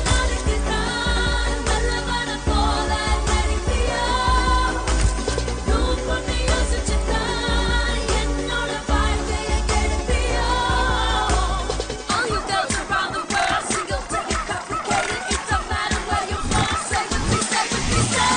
நாளைக்கு தான் நல்லவன போல நடிப்பியா ரூம் பண்ணி யோசிச்சுதான் என்னோட வாழ்க்கையை கெடுப்பியா All you girls around the world single take it complicated it don't matter where you're from say what they say what they say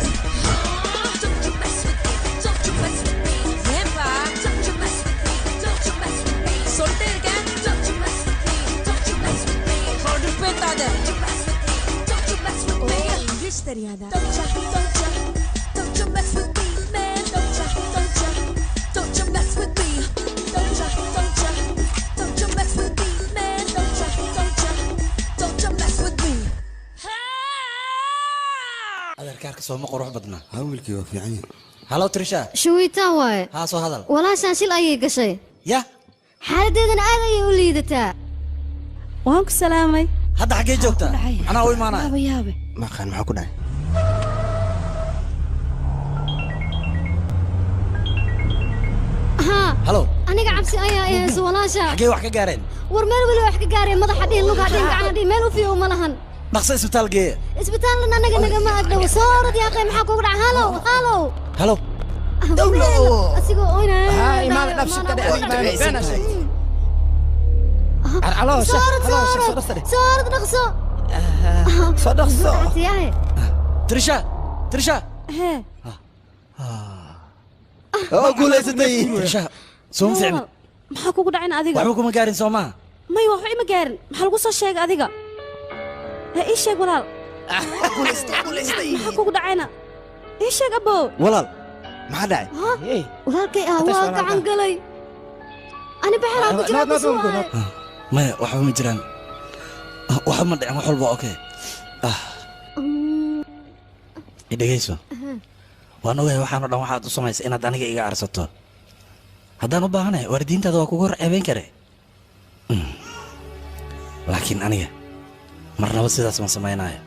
Don't you mess with me, don't you mess with me. Never, don't you mess with me, don't you mess with me. சொல்லிட்டே இருக்கேன், don't you mess with me, don't you mess with me. Don't you mess with me, don't you mess with me. English தெரியாதா? Don't you mess with me, man. Don't you mess with me. Don't you mess with me, man. Don't you mess with me. adeerkaarka sooma qurux badna hawlkii waa fiican yahay halo trisha shuwitaan waaye haa soo hadal walaashaan shil ayay gashay ya xaaladeedana aad ayay u liidataa waan ku salaamay hadda xaggee joogtaa anaa u imaanaya yaaba yaabe maqaan maxaa ku dhacay haa halo aniga cabsi ayaa ihayso walaasha xaggee wax ka gaareen war meel weli wax ka gaareen madaxa dhihin lugaa dhihin gacana dhihin meel u fiiyo uma lahan dhaqso isbitaal geeya isbitaalna anaga nagama agdhowo soo orad yaaqay maxaa kugu dhaca halow halow halo dawlo asigoo oynaya ها إمام نفسك كده soo orad dhaqso yahay trisha trisha hee oo guulaysatay trisha soo ma fiicna maxaa kugu dhacin adiga waxba kuma gaarin soo maaha may waxba ima gaarin maxaa lagu soo sheegay adiga ha ii sheeg walaal maxaa kugu dhacayna ii sheeg abow walaal maxaa dhacay walaalkay ah waa gacan galay ani baxalaa ku jira maya waxba ma jiraan waxba ma dhicin wax walba okay idhegayso waan ogahay waxaanoo dhan waxaad u samaysay inaad aniga iga arsato haddaan u baahanahay waalidiintaada waa kugu hor ceebayn kare laakiin aniga marnaba sidaas ma samaynayo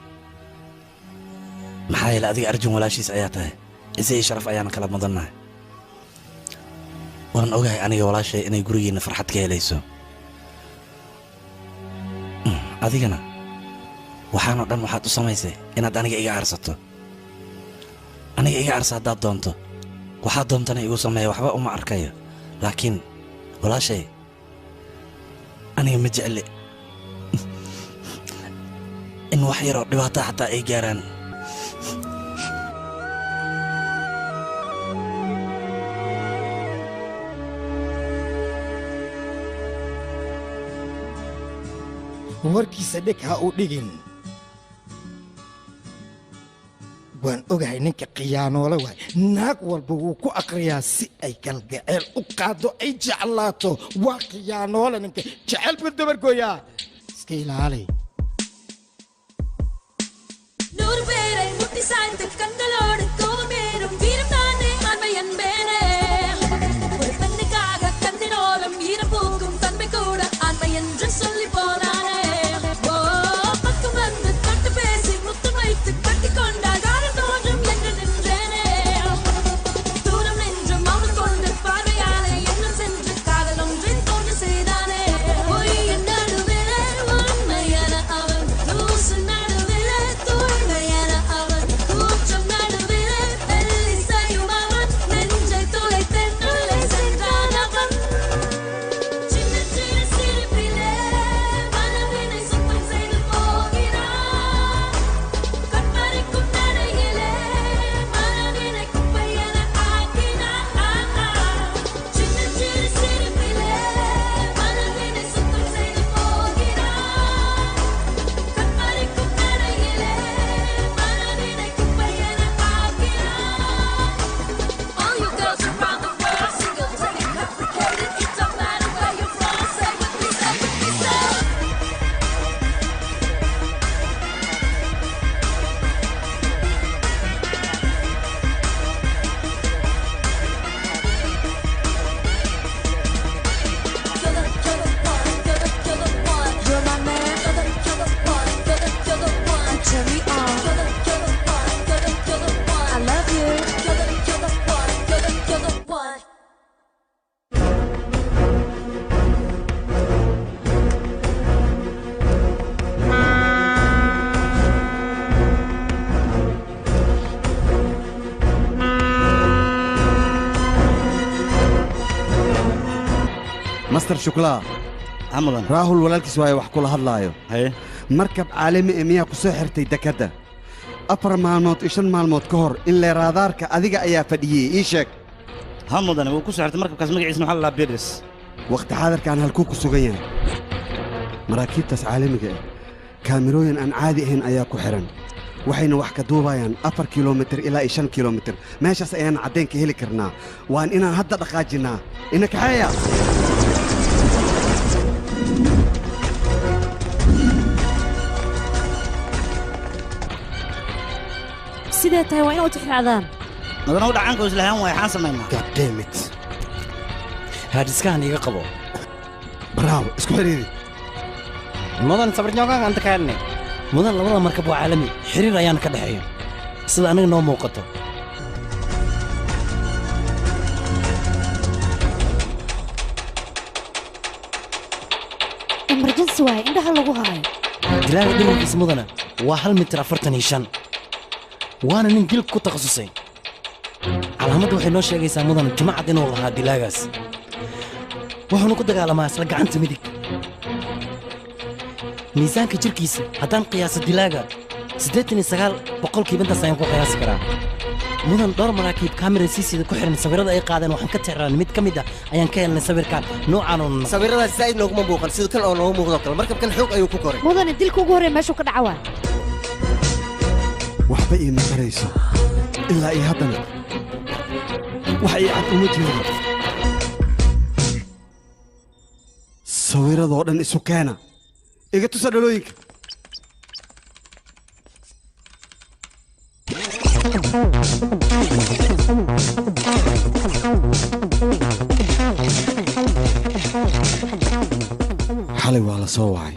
maxaa yeele adiga arjun walaashiis ayaa tahay cise iyo sharaf ayaana kala mudannahay waan ogahay aniga walaashay inay gurigiinna farxad ka helayso adigana waxaanoo dhan waxaad u samaysay inaad aniga iga arsato aniga iga arsa haddaad doonto waxaad doontana igu sameeya waxba uma arkayo laakiin walaashay aniga ma jecli in wax yaroo dhibaato xataa ay gaaraan warkiisa dheg ha u dhigin waan ogahay ninka khiyaanoole waay naag walba wuu ku aqriyaa si ay galgaceel u qaado ay jeclaato waa khiyaanoole ninka jecel buu dabargooyaa iska ilaali நூறு பேரை முட்டி சாய்த்து கண்களோடு கோபமேறும் வீரம் தானே ஆண்மை என்பேனே ஒரு பெண்ணுக்காக கண்ணினோரம் ஈரம் பூக்கும் தன்மை கூட ஆண்மை என்று சொல்லி போனானே ஓ பக்கம் வந்து தொட்டு பேசி முத்து வைத்து கட்டி கொண்டால் காதல் தோன்றும் என்று நின்றேனே தூரம் நின்று மௌனம் கொண்டு பார்வையாலே எண்ணம் சென்று காதல் ஒன்றின் தோன்று செய்தானே பொய்யின் நடுவிலே உண்மையான அவன் லூசு நடுவிலே தூய்மையான அவன் கூற்றம் நடு master shuklaa raahul walaalkiis waaye wax kula hadlaayo markab caalami ee miyaa ku soo xirtay dekadda 4 maalmood iyo 5 maalmood ka hor in leeraadaarka adiga ayaa fadhiyey ii sheeg ha mudane wuu ku soo xirtay markabkaas magaciisna waxaa la Beres waqti xaadirkan halkuu ku sugan yahay maraakiibtaas caalamiga ah kaamirooyin aan caadi ahayn ayaa ku xiran waxayna wax ka duubayaan 4 kilomitir ilaa 5 kilomitir meeshaas ayaan caddayn ka heli karnaa waan inaan hadda dhaqaajinnaa ina kaxeeya sidee tahay waa inaad tixraacdaan mudana u dhacanka islahaan way xaan samaynaa god damn it haadiskaan iga qabo bravo isku xiriiri mudan sabarnyoogaan anta kaadne mudan labada markab waa caalami xiriir ayaana ka dhexeeya sida aniga noo muuqato emergency waaye indhaha lagu haayo dilaaga dhimankiisa mudana waa 1 mitir 45 waana nin dil ku takhasusay calaamadda waxay noo sheegaysaa mudan jimacad inuu lahaa dilaagaas wuxuuna ku dagaalamaa isla gacanta midig miisaanka jirkiisa haddaan qiyaaso dilaaga 89 boqolkiiba intaas ayaan ku qiyaasi karaa mudan dhowr maraakiib kaamira siisida ku xiran sawirada ay qaadeen waxaan ka tixraan mid ka mid ah ayaan ka helnay sawirkan noocaan oo sawiradaas zaa'id nooguma muuqan sida kan oo noogu muuqdo kale markabkan xoog ayuu ku koray mudane dilka ugu horreeya meeshuu ka dhaca waa waxba iima tarayso ilaa iyo haddana wax ii cad uma jeedo sawiradoo dhan isu keena iga tusa dhalooyinka xalay waa la soo wacay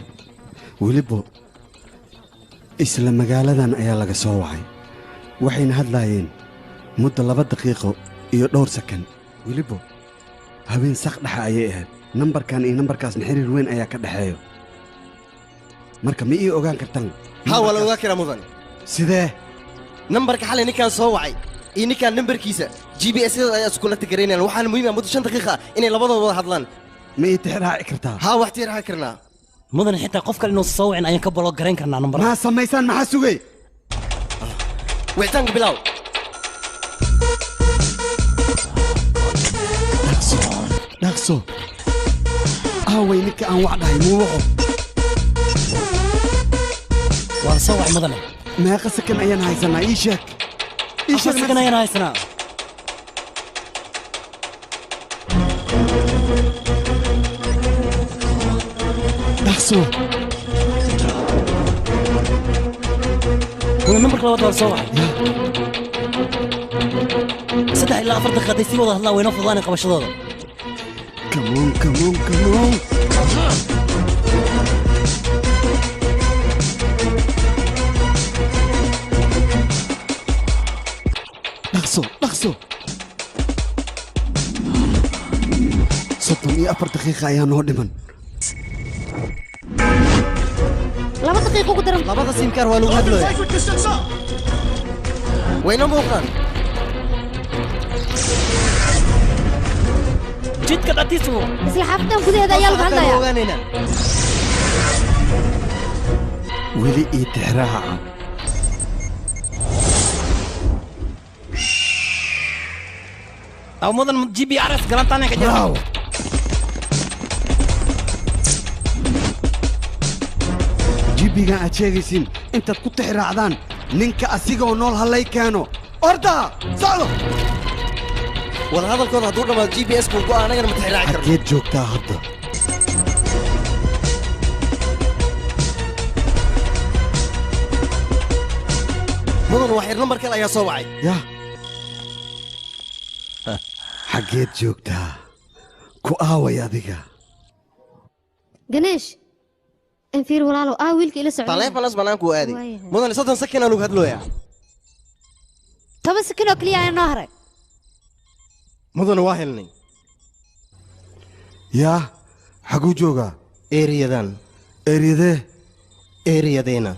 weliba isla magaaladan ayaa laga soo wacay waxayna hadlaayeen muddo 2 daqiiqo iyo dhowr sakan weliba habeen saq dhexa ayay ahayd nambarkan iyo nambarkaasna xiriir weyn ayaa ka dhexeeyo marka ma ii ogaan kartaan haa waa la ogaa karaa mudan sidee nambarka xalay ninkaan soo wacay iyo ninkaan nambarkiisa GPS-yada ayaa iskula tagaraynayaan waxaana muhiim ah muddo 5 daqiiqa inay labadooda wada hadlaan ma ii tixraaci kartaa haa wax tixraaci karnaa mudan xitaa qof kale inuu soo wicin ayaan ka bolo garayn karnaa nambar maa samaysaan maxaa sugay wicitaanka bilow dhaqso aaway ninka aan wax dhahay muu waco waa la soo wacay mudane meeqa sakan ayaan haysanaa ii sheeg sakan ayaan haysanaa dhaqso wala nambarka labaad waa la soo wacay 3 ilaa 4 daqiiqo hadday sii wada hadlaan waynoo fududaanay qabashadooda come on dhaqso 34 daqiiqa ayaa noo dhiman 2 daqiiqo ugu daran labada simkaar waa lagu hadlooya wayna muuqdaan jidka dhatiisu isla xaafaddan gudaheeda ayaa lagu hadlayaa weli ii tixraaca aw mudan GPRS galantaane ka jira jibiga aad sheegaysiin intaad ku tixraacdaan ninka asigoo nool hallay keeno orda socdo wada hadalkooda hadduu dhammaado GPS-ku go'a anagana ma tixraaci karno xageed joogtaa hadda mudan waa xir nambar kale ayaa soo wacay ya xageed joogtaa ku aaway adiga ganeesh انفير ولاalo wiilka ila socday taleefanas banaanku aaday mudan 30 sakan aan ugu hadlooyaa 10 sakan oo kaliya ayaan noo haray mudan waa helnay yaa xaguu joogaa eeriyadan eeriyadee eeriyadeena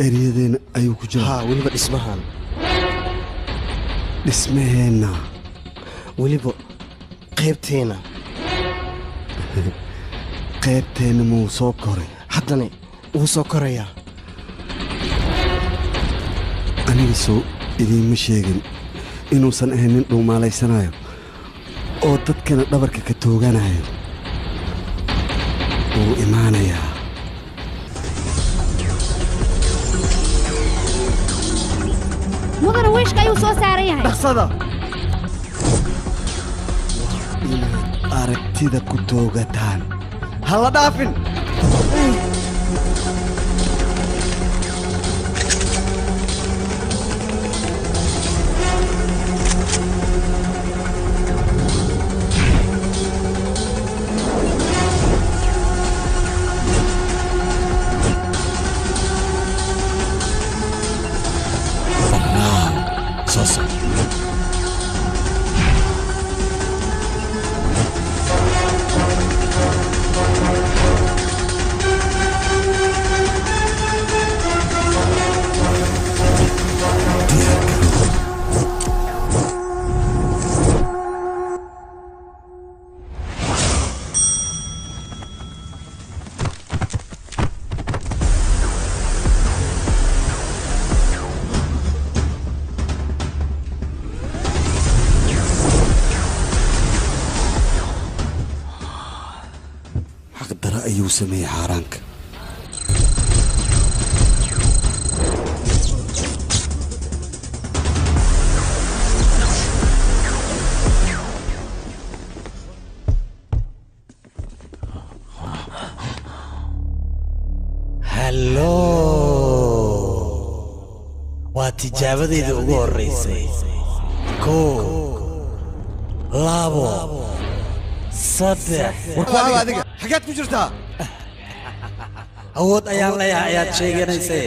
eeriyadeena ayuu ku jiraa haa weliba dhismahan dhismaheenna weliba qaybteenna qaybteenna muu soo koray haddana wuu soo korayaa aniga soo idiinma sheegin inuusan ahayn nin dhuumaalaysanayo oo dadkana dhabarka ka tooganayo wuu imaanayaa mudana wiishka ayuu soo saaran yahay dhaqsada inaad aragtida ku toogataan ha la dhaafin ayuu sameeyey xaaraanka hallo waa tijaabadayda ugu horreysay kow labo saddex warkuaaga adiga xageed ku jirtaa awood ayaan leeyahay ayaad sheeganaysay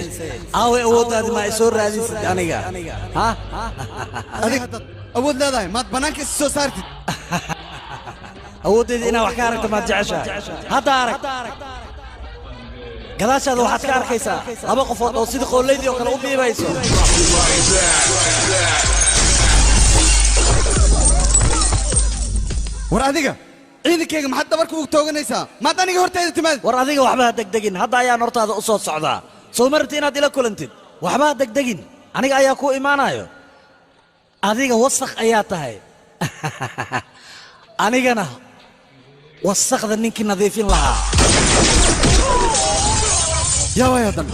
aaway awooddaadi ma ay soo raadisid aniga ha adiga haddaad awood leedahay maad bannaanka is soo saartid awooddeedii inaad wax ka aragto maad jeceshahay hadda arag gadaashaada waxaad ka arkaysaa laba qofood oo sidii qoolaydii oo kale u biibayso war adiga ciidankayga maxaad dabarka ugu tooganaysaa maad aniga hortayda timaad war adiga waxba ha degdegin hadda ayaan hortaada u soo socdaa soo ma rabti inaad ila kulantid waxba ha degdegin aniga ayaa kuu imaanayo adiga wasakh ayaa tahay anigana wasakhda ninkii nadiifin lahaa yaa waay haddan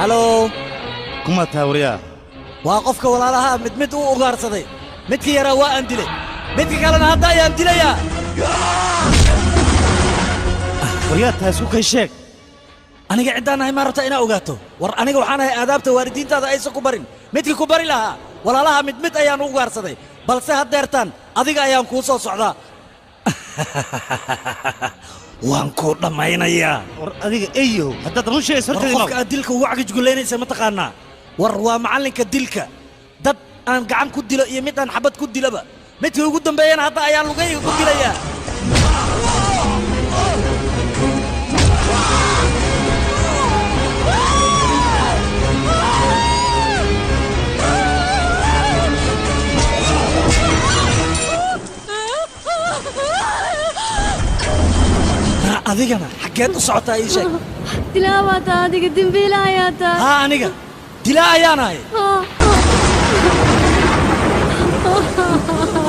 halo kuma taawriyaa waa qofka walaalaha mid u ugaarsaday midkii yaraa waa aan dilay midkii kalena hadda ayaan dilayaa waryaa taas u kay sheeg aniga ciddaan ahay ma rabta inaa ogaato war aniga waxaan ahay aadaabta waalidiintaada aysan ku barin midkii ku bari lahaa walaalaha mid ayaan u ugaarsaday balse haddeertaan adiga ayaan kuu soo socdaa waan kuu dhammaynayaa war adiga eeyow haddaad run sheegayso horteeda qofka aad dilka ugu cagajgulaynaysa ma taqaanaa war waa macallinka dilka dad aan gacan ku dilo iyo mid aan xabad ku dilaba midkii ugu dambeeyana hadda ayaan lugayga ku dilayaa adigana xaggeed u socotaa ii sheeg dilaa baa taa adiga dembiila ayaa taa haa aniga dilaa ayaan ahay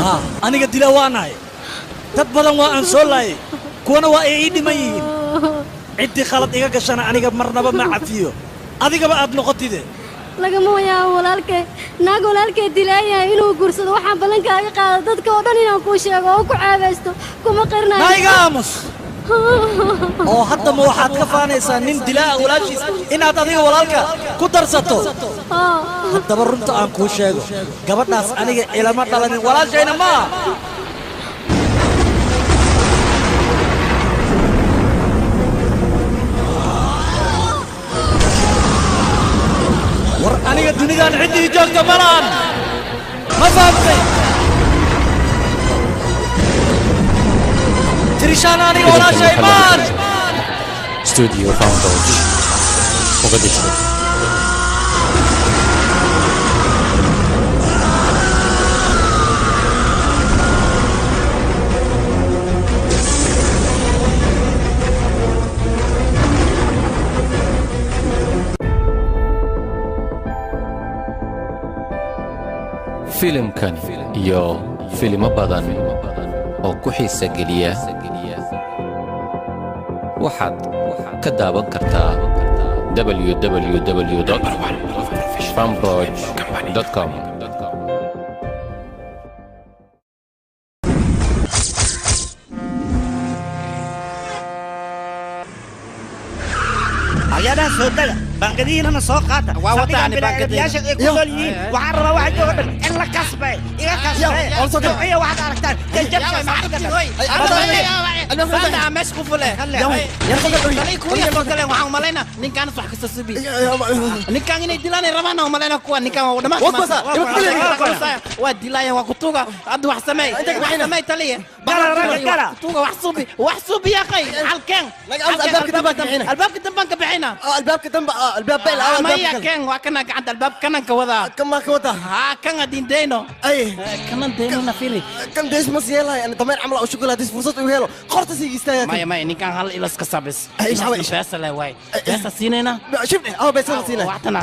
haa aniga dilaa waan ahay dad badan waa aan soo laayay kuwana waa ay ii dhiman yihiin ciddii khalad iga gashana aniga marnaba ma cafiyo adigaba aad noqotide lagama wayaabo walaalkay naag walaalkay dilaayahay inuu guursado waxaan ballankaaga qaada dadka oo dhan inaan kuu sheego oo ku caabaysto kuma qirnayo naiga aamus oo hadda ma waxaad ka faanaysaa nin dilaa walaashiis inaad adiga walaalka ku darsato haddaba runta aan kuu sheego gabadhaas aniga ilama dhalanin walaashayna maaha war aniga dunidan ciddii joogta malaan ma fahamtay تريشان أنا ولا شيء مان استوديو فاوندوج مقدشو فيلم كان يو فيلم بدن oo ku xiisa geliya waxaad ka daawan kartaa www.fanbroch.com ayadaa soo daga baangadihiinana soo qaata sabigaanbilaayasha ay ku nool yihiin waxaan rabaa waxa jooga dhan in la kasbay iga kasbay iyo waxaad aragtaan jajabshay فانا مش قفله خليك ويا فقله waxaan malayna ninkan wax kasta subi ninkan inay dilaan rabaan oo malayna kuwa ninkan waa dhamaad waa dilaan waa kutuga ad wax sameey taliye kutuga wax subi ya qay halkan albaabka dambanka bixina albaabka damba albaab beel ma ya kan waa kana gacanta albaab kana ka wada kama ka wada ha kan adin deeno ay kana deeno na fili kan dees ma siiyay ana dameer amal oo shukula dis fursad u helo qorta si istaagay ما ninkan hal ilas ka sabis ايش عاوي بس لا واي بس سينينا شوفني بس سينا وقتنا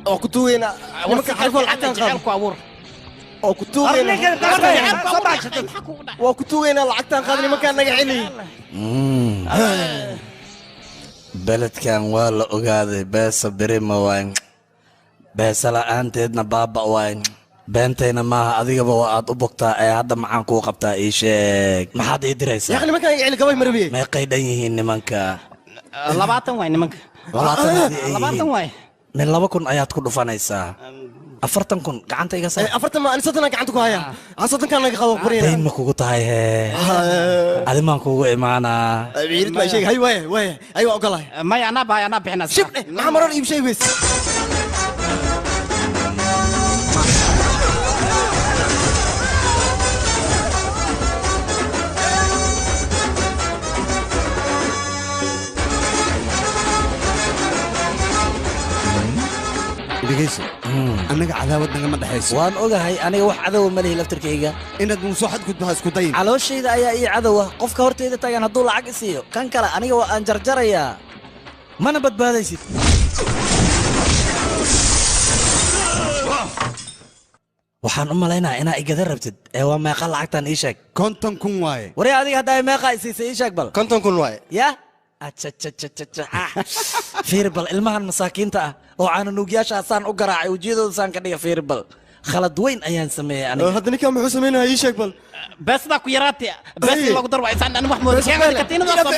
oo ku tuugayna nimanka xarfo lacagtan qaado ku abuur oo ku tuugayna waa ku tuugayna lacagtan qaado nimanka naga celi beledkan waa la ogaaday beesa birima waay beesa la'aanteedna baaba waay beentayna maaha adigaba waa aad u bogtaa ee hadda maxaan kuu qabtaa ii sheeg maxaad ii diraysaa yaa nimanka ay celi gabay marbiye may qaydhan yihiin nimanka 20 waay nimanka 20 waay min 2,000 ayaad ku dhufanaysaa 40,000 gacanta iga saar 40 ma anisadana gacanta ku haya asadan kan naga qabo bariina dayn ma kugu tahay hee adimaan kugu imaanaa biirid ma sheeg hay way ayuu ogolahay ma ana bixina shibne maxaa marar iib shay weys dhegeyso annaga cadaawad nagama dhexayso waan ogahay aniga wax cadowa ma lihi laftarkayga inaad nugu soo xadgudbaha isku dayin calooshayda ayaa ii cadowa qofka horteyda tagan hadduu lacag isiiyo kan kale aniga waa aan jarjarayaa mana badbaadaysid waxaan u malaynaa inaa igada rabtid ee waa meeqa lacagtan ii sheeg 50 kun waaye wari adiga haddaa meeqa isiisay ii sheeg bal 50 kun waaye ya fiir bal ilmahan masaakiinta ah oo caananuugyaasha asaan u garaacay wejiyadooda saan ka dhiga fiir bal khalad weyn ayaan sameeyey aniga hadda ninkan muxuu samaynayaa ii sheeg bal بس ذاك يراتي بس ما اقدر وايد انا محمود كتينا ذا صبح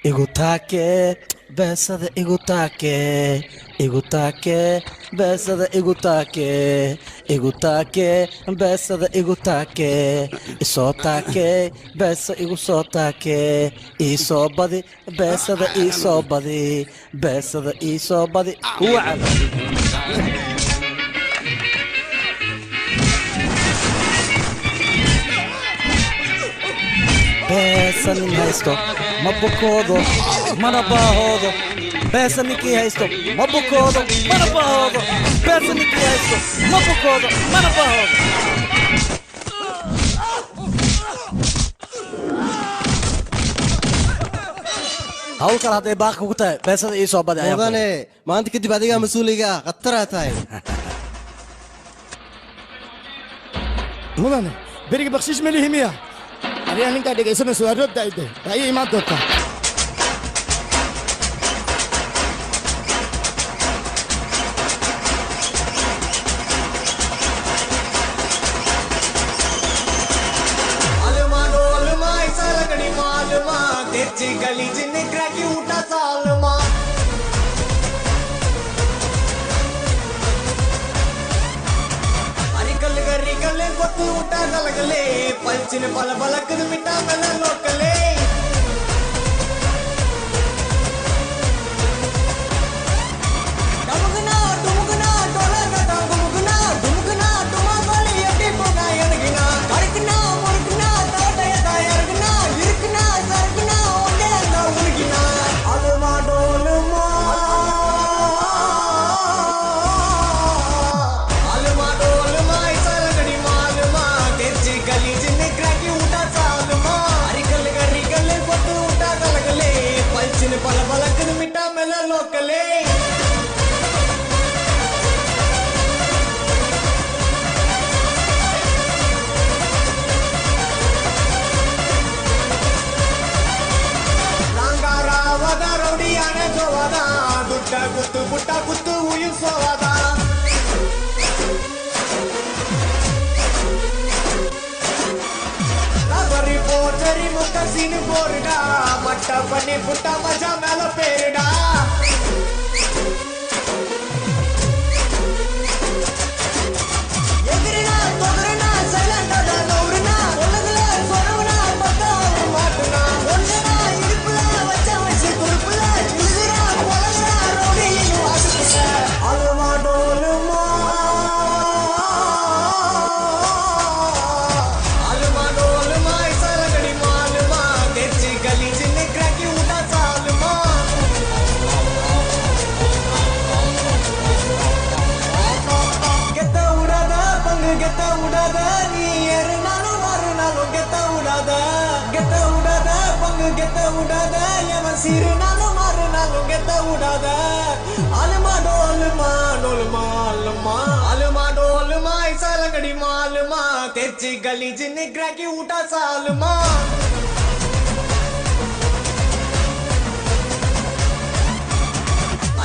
igutaake beesada igutaake igutaake beesada igutaake igutaake beesada igutaake isoo taake beesa igu soo taake iisoo badi beesada iisoo badi beesada iisoo badi kuwacan beesa nin haysto ma bukoodo mana baahoodo beesa ninkii haysto ma bukoodo mana baahoodo beesa ninkii haysto ma bukoodo mana baahoodo hawl kale hadday baaqi kugu tahay beesada ii soo badi mudane maanta kadib adigaa mas-uuliga ah khataraa tahay mudane beriga bakshiish ma lihi miya adiga ninkaa dhegaysanayso waa roobda ayday waa ii imaan doontaa गली जिन्हें क्रैकी उठा सालमा अरिकल गरिकले पत्तू उठा गलगले पंचिन पल बलक मिटा गल लोकले डमुगना डुमुगना डोला गटा गुमुगना डुमुगना डुमा गली अटी पोगा यनगिना करकना मुरकना ताडया दायरगना इरकना सरगना पल पलक मिटा मेला लोकले लांगारा वदा रौडियाने जोवादा दुट्टा कुत्तु बुट्टा कुत्तु उयु सोवादा लाबरी पोचरी मुक्का सीन बोरडा मट्टा पनी पुट्टा मजा मेला पेरडा एगिरना तोगरना सैलेंट दा नौरना ओलगला सोरवना पक्का माटना ओलना इरुपुला वच्चा वच्ची कुरुपुला इलुरा ओलगला रोडी वासुसा अलमा डोलमा अलमा डोलमा सरगड़ी मालमा तेची गली जिन्ने क्रैकी उठा सालमा गेता उड़ादा पंग गेता उड़ादा नी एर नानो मार नानो गेता उड़ादा पंग गेता उड़ादा यमन सिर नानो मार नानो गेता उड़ादा अलमा डोलमा डोलमा अलमा अलमा डोलमा ऐसा लगड़ी मालमा तेची गली जिन्ने क्रैकी उठा सालमा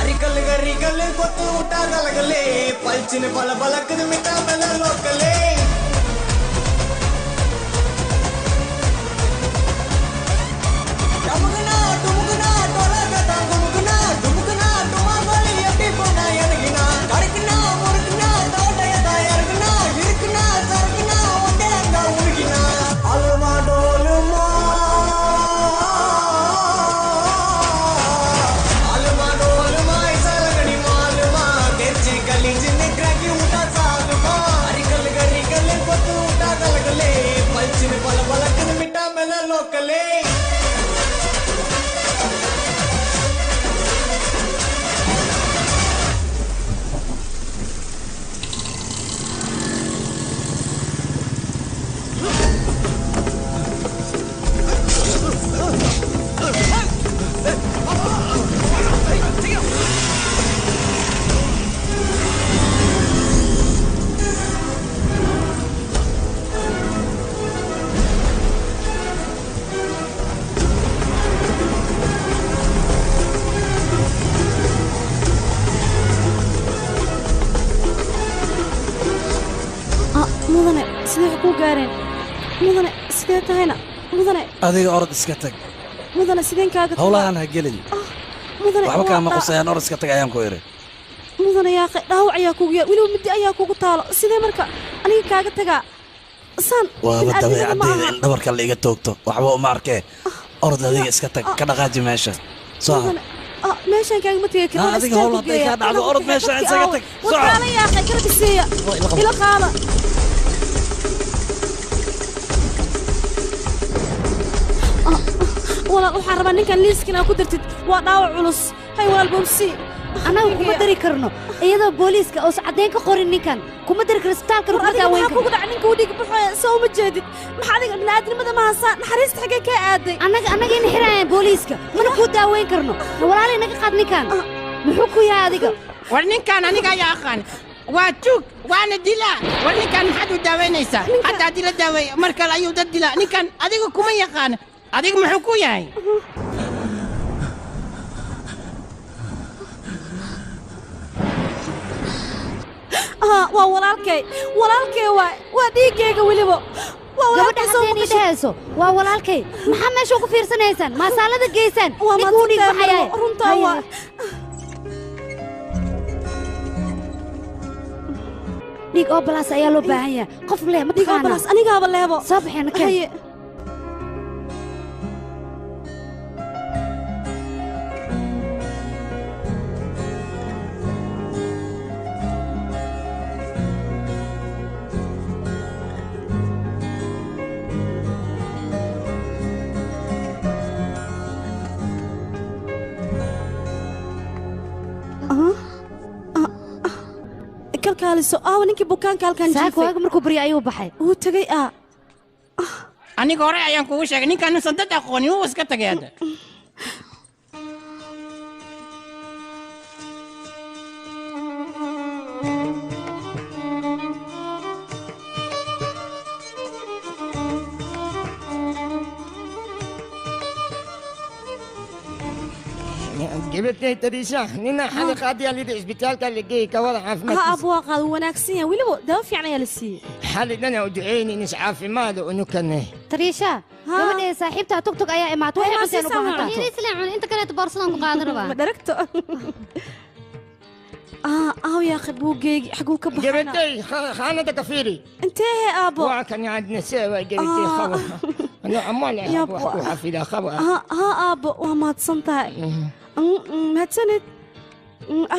अरिकल गरिकल कोत्तु उठा गलगले पलचिन पल बलक मिटा मेला लोकले डमुगना डुमुगना डोला गटा गुमुगना डुमुगना डुमा गली अटी पोना यनगिना करकना मुरकना ताडया दायरगना इरकना सरगना ओंडेंगा उलगिना अलमा डोलमा अलमा डोलमा ऐसा लगड़ी मालमा तेची गली जिन्ने क्रैकी उठा सालमा अरिकल गरिकल mudane sidee ku gaareen mudane sidee tahayna mudane adiga orod iska tag mudane sideen kaaga howlahan ha gelin mudane waxba kaama qusayaan orod iska tag ayaan ku iri mudane yaa dhaawac ayaa kugu yaal weliba midi ayaa kugu taalo sidee marka aniga kaaga tagaa san waaba dabeecaddeeda in dhabarka la iga toogto waxba uma arkee orod adiga iska tag ka dhaqaaji meesha soo meeshaan kaaga ma tegi karo adiga howl hadday kaa dhacdo orod meesha isaga tag wadaala yaa kala biseeya ila qaada walaal waxaan rabaa ninkan liiskan aad ku dartid waa dhaawac culus hay walaal boobsi annaga kuma dari karno iyadoo booliiska oo caddeyn ka qorin ninkan kuma dari karo isbitaalka rugma daaweyn karo kugu dhac ninka udhig buxooya soo uma jeedid maxaa adiga bini'aadnimada ma hasaa naxariista xaggee kaa aaday annaga ina xirayaan booliiska mana kuu daaweyn karno walaalay naga qaad ninkan muxuu ku yahay adiga war ninkan aniga ayaa aqaan waa tuug waana dilaa war ninkan maxaad u daaweynaysaa haddaa dila daaweey mar kale ayuu dad dilaa ninkan adiga kuma yaqaan adiga muxuu ku yahay waa walaalkay waa dhiiggayga weliba gabadhaadeenidhahayso waa walaalkay maxaa meesha ugu fiirsanaysaan maasaalada geysaan ninkuu dhiig baxayaa runtaa waa dhiig oo balaas ayaa loo baahan yahay qof leh ma taqaana anigaaba leebo soo baxeena keen kalkaaliso aawa ninkii bukaanka halkan saaka waaga markuu barya ayuu baxay wuu tegey aniga hore ayaan kugu sheegay ninkaan sadad aqoonin wuu iska tagay hadda جبتني تريشة نينا حالي قاضي اللي في اسبيتال كان لقي كوضع عافمتي أبوها قال وناكسية ولو دوفي عنا يلسي حالي لنا ودعيني نسعى في ماله ونكنه تريشة gabadhee saaxiibtaa tugtug ayaa imaatay waxay cunteen u baahan tahay islaan inta kale boorsadan ku qaadan rabaa ma daragto يا أخي بوجي حقوك بحنا جبتي خانة كفيري انتهي أبو وكان عندنا سوا جبتي خبر أنا عمال يا أبو حفيدة خبر ها أبو وما تصنتها ما تسند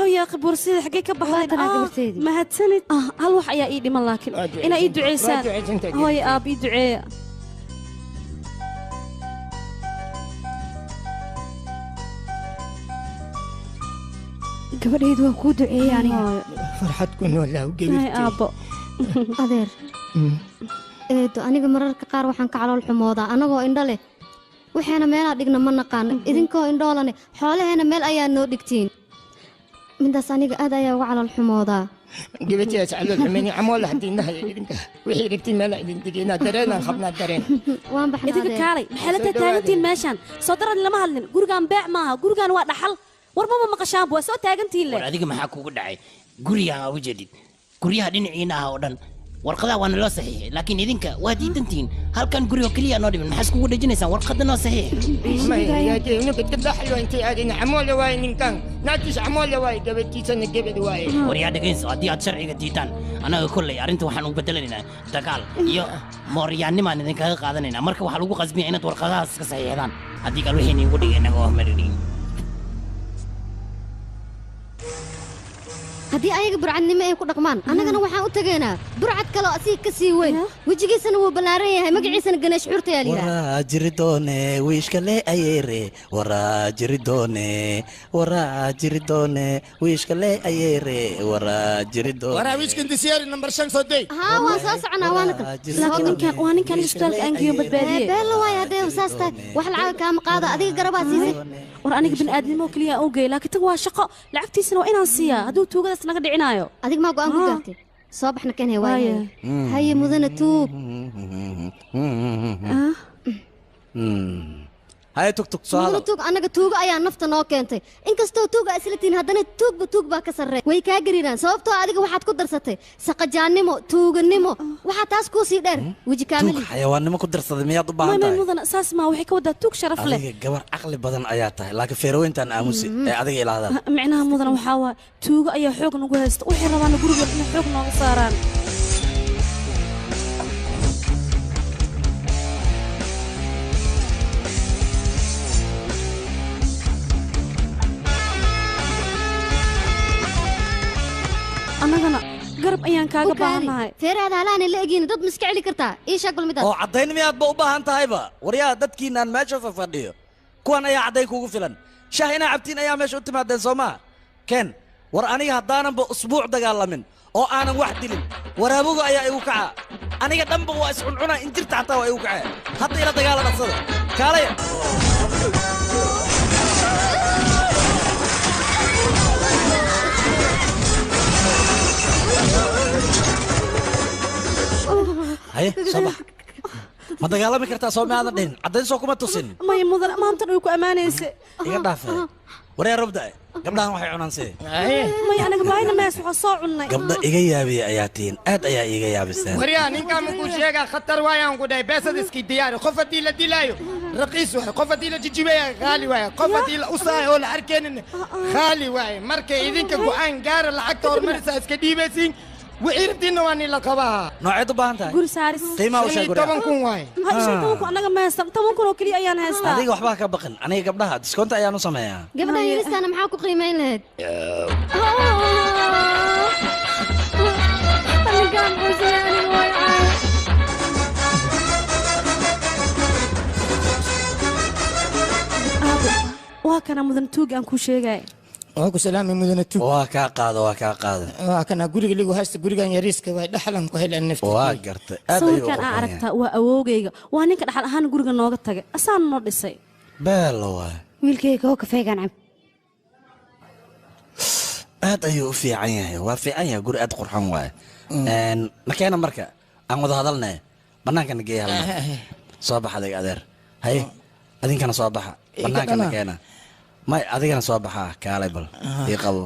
يا أخي بورسيد حقيقة بحنا ما هتسند هل وح يا إيدي من لكن أنا إيد عيسان هو يا أبي دعاء gabadhaydu waan kuu duceeyey aniga farxad ku noolaa aabo adeer eedo aniga mararka qaar waxaan ka calool xumoodaa anagoo indho leh waxaana meelaa dhigna ma naqaano idinkoo indhoolane xoolaheena meel ayaa noo dhigtiin midaas aniga aad ayaa uga calool xumoodaa جبتي أسأل الحميني عمول حتى إنها يدينك وحي ربتي ملا يدينك درينا خبنا درين وان بحنا إذا كاري محلتها تاجنتين ماشان صدرت لما هلن قرقان بيع معها قرقان وقت حل warmaba maqashaan buu soo taagantiin le war adiga maxaa kugu dhacay guriga u jeedid guriyaha dhinaciina oo dhan warqadaha waa loo saxiixay laakiin idinka waa diidantiin halkan guriga kaliya noo dhiman maxaa iskugu dhajinaysaan warqada noo saxiix ma ya jeeynu kadda xalwa intii aadina amoole waay ninkan naadis amoole waay gabadhiisana gabad waay war yaa dhagayso haddii aad sharciga diitaan anaga kolley arrinta waxaan u bedelanaynaa dagaal iyo mooryaannimaan idinkaga qaadanaynaa marka waxaa lagu qasbiya inaad warqadahaas ka saxiixdaan haddii kale wixii niigu dhigay inaga oo maridhiin haddii ayaga burcadnimo ay ku dhaqmaan annagana waxaan u tagaynaa burcad kale oo asiga ka sii weyn wejigiisana wuu ballaaran yahay magaciisana ganeesh xurta yaa liyaa waraa jiridoone wiishkale ayeere waraa jiridoone wiishkale ayeere waraa jiridoone waraa wiishka intisiyaari nambar 5 soo day haa waan soo soconaa waana laakiin waa ninkan isbitaalka aangiyo badbaadiyey beelo waay haddee saas tahay wax lacag kaama qaada adiga garabaa siisay war aniga bini'aadnimo kaliya u geey laakiin tan waa shaqo lacagtiisana waa inaan siiyaa hadduu tuugadaas naga dhicinaayo adig maa go'aan ku gaartay soo baxna kan waaye haye mudana tuug هاي توك توك سؤال mudana tuug annaga tuuga ayaa nafta noo keentay inkastoo tuuga isla tiin haddana tuug baa ka sarreey way kaa gariiraan sababtoo adiga waxaad ku darsatay saqajaannimo tuuganimo waxaa taas kuu sii dheer weji kaamili xayawaannimo ku darsaday miyaad u baahan tahay mudana saas ma waxay ka wadaa tuug sharaf leh adiga gabar caqli badan ayaa tahay laakiin feeraweyntaan aamusi ee adiga ilaadaan micnaha mudana waxaa waa tuuga ayaa xoog nagu haysta waxay rabaan guriga inay xoog nooga saaraan annagana garab ayaan kaaga baahanahay feeraada halaana la egin dad miska celi kartaa ii sheeg bal midaad oo caddayn miyaad ba u baahan tahayba waryaa dadkiinaan meesha fadhiyo kuwan ayaa caddayn kuugu filan shaah inaa cabtiin ayaa meesha u timaadeen soo maa ken war aniga haddaananba usbuuc dagaalamin oo aanan wax dilin waraaboga ayaa igu kaca aniga dhanba waa iscuncuna injirta xataa waa igu kacee hadda ila dagaala dhaqsada kaalaya haye soo bax ma dagaalami kartaa soo maadan dhihin caddayn soo kuma tusin maya mudan maanta dhow ku ammaanayse iga dhaafe waryaa robda gabdhahan waxay cunaan sidee maya anaga baahina mees waxaa soo cunnay gabdha iga yaabiya ayaa tihiin aad ayaa iiga yaabiseen waryaa ninkaan makuu sheegaa khatar waayaan ku dhahay beesad iskii diyaari qof haddii la dilaayo raqiis waaye qof haddii la jijibaya qaali waaye qof haddii la usaayo oo la arkeenin qaali waaye markay idinka go'aan gaara lacagta hormarisa iska dhiibaysiin وعيرتنا واني لقبها نوعيد بانتا قول سارس قيمة وش أقول طبعا كون واي هاي شيء طبعا أنا ما هستم طبعا كونوا كلي أيان هستا هذيك وحبها كبقن أنا قبلها ديسكونت أيانو سمايا قبلها يرست أنا معاكم قيمين لهد أنا كان بوسياني واي وهكذا مدن توق أنكو شيء جاي واكو سلامي مدن توق وكا قاضي وكان قريق اللي هست قريق أن يريسك ودحلم كهل النفط واقرت سو كان أعرفته وأوجيجا وأنا كده حال هان قريق النوغة تجي أصلا نور لسه بالله wiilkayga oo kafee gancab aad ayuu u fiican yahay waa fiican yahay guri aad qurxan waaye makeena marka aan wada hadalnay bannaankana geeya halma soo baxa adiga adeer haye adinkana soo baxa bannaankana keena may adigana soo baxa kaalay bal ii qabo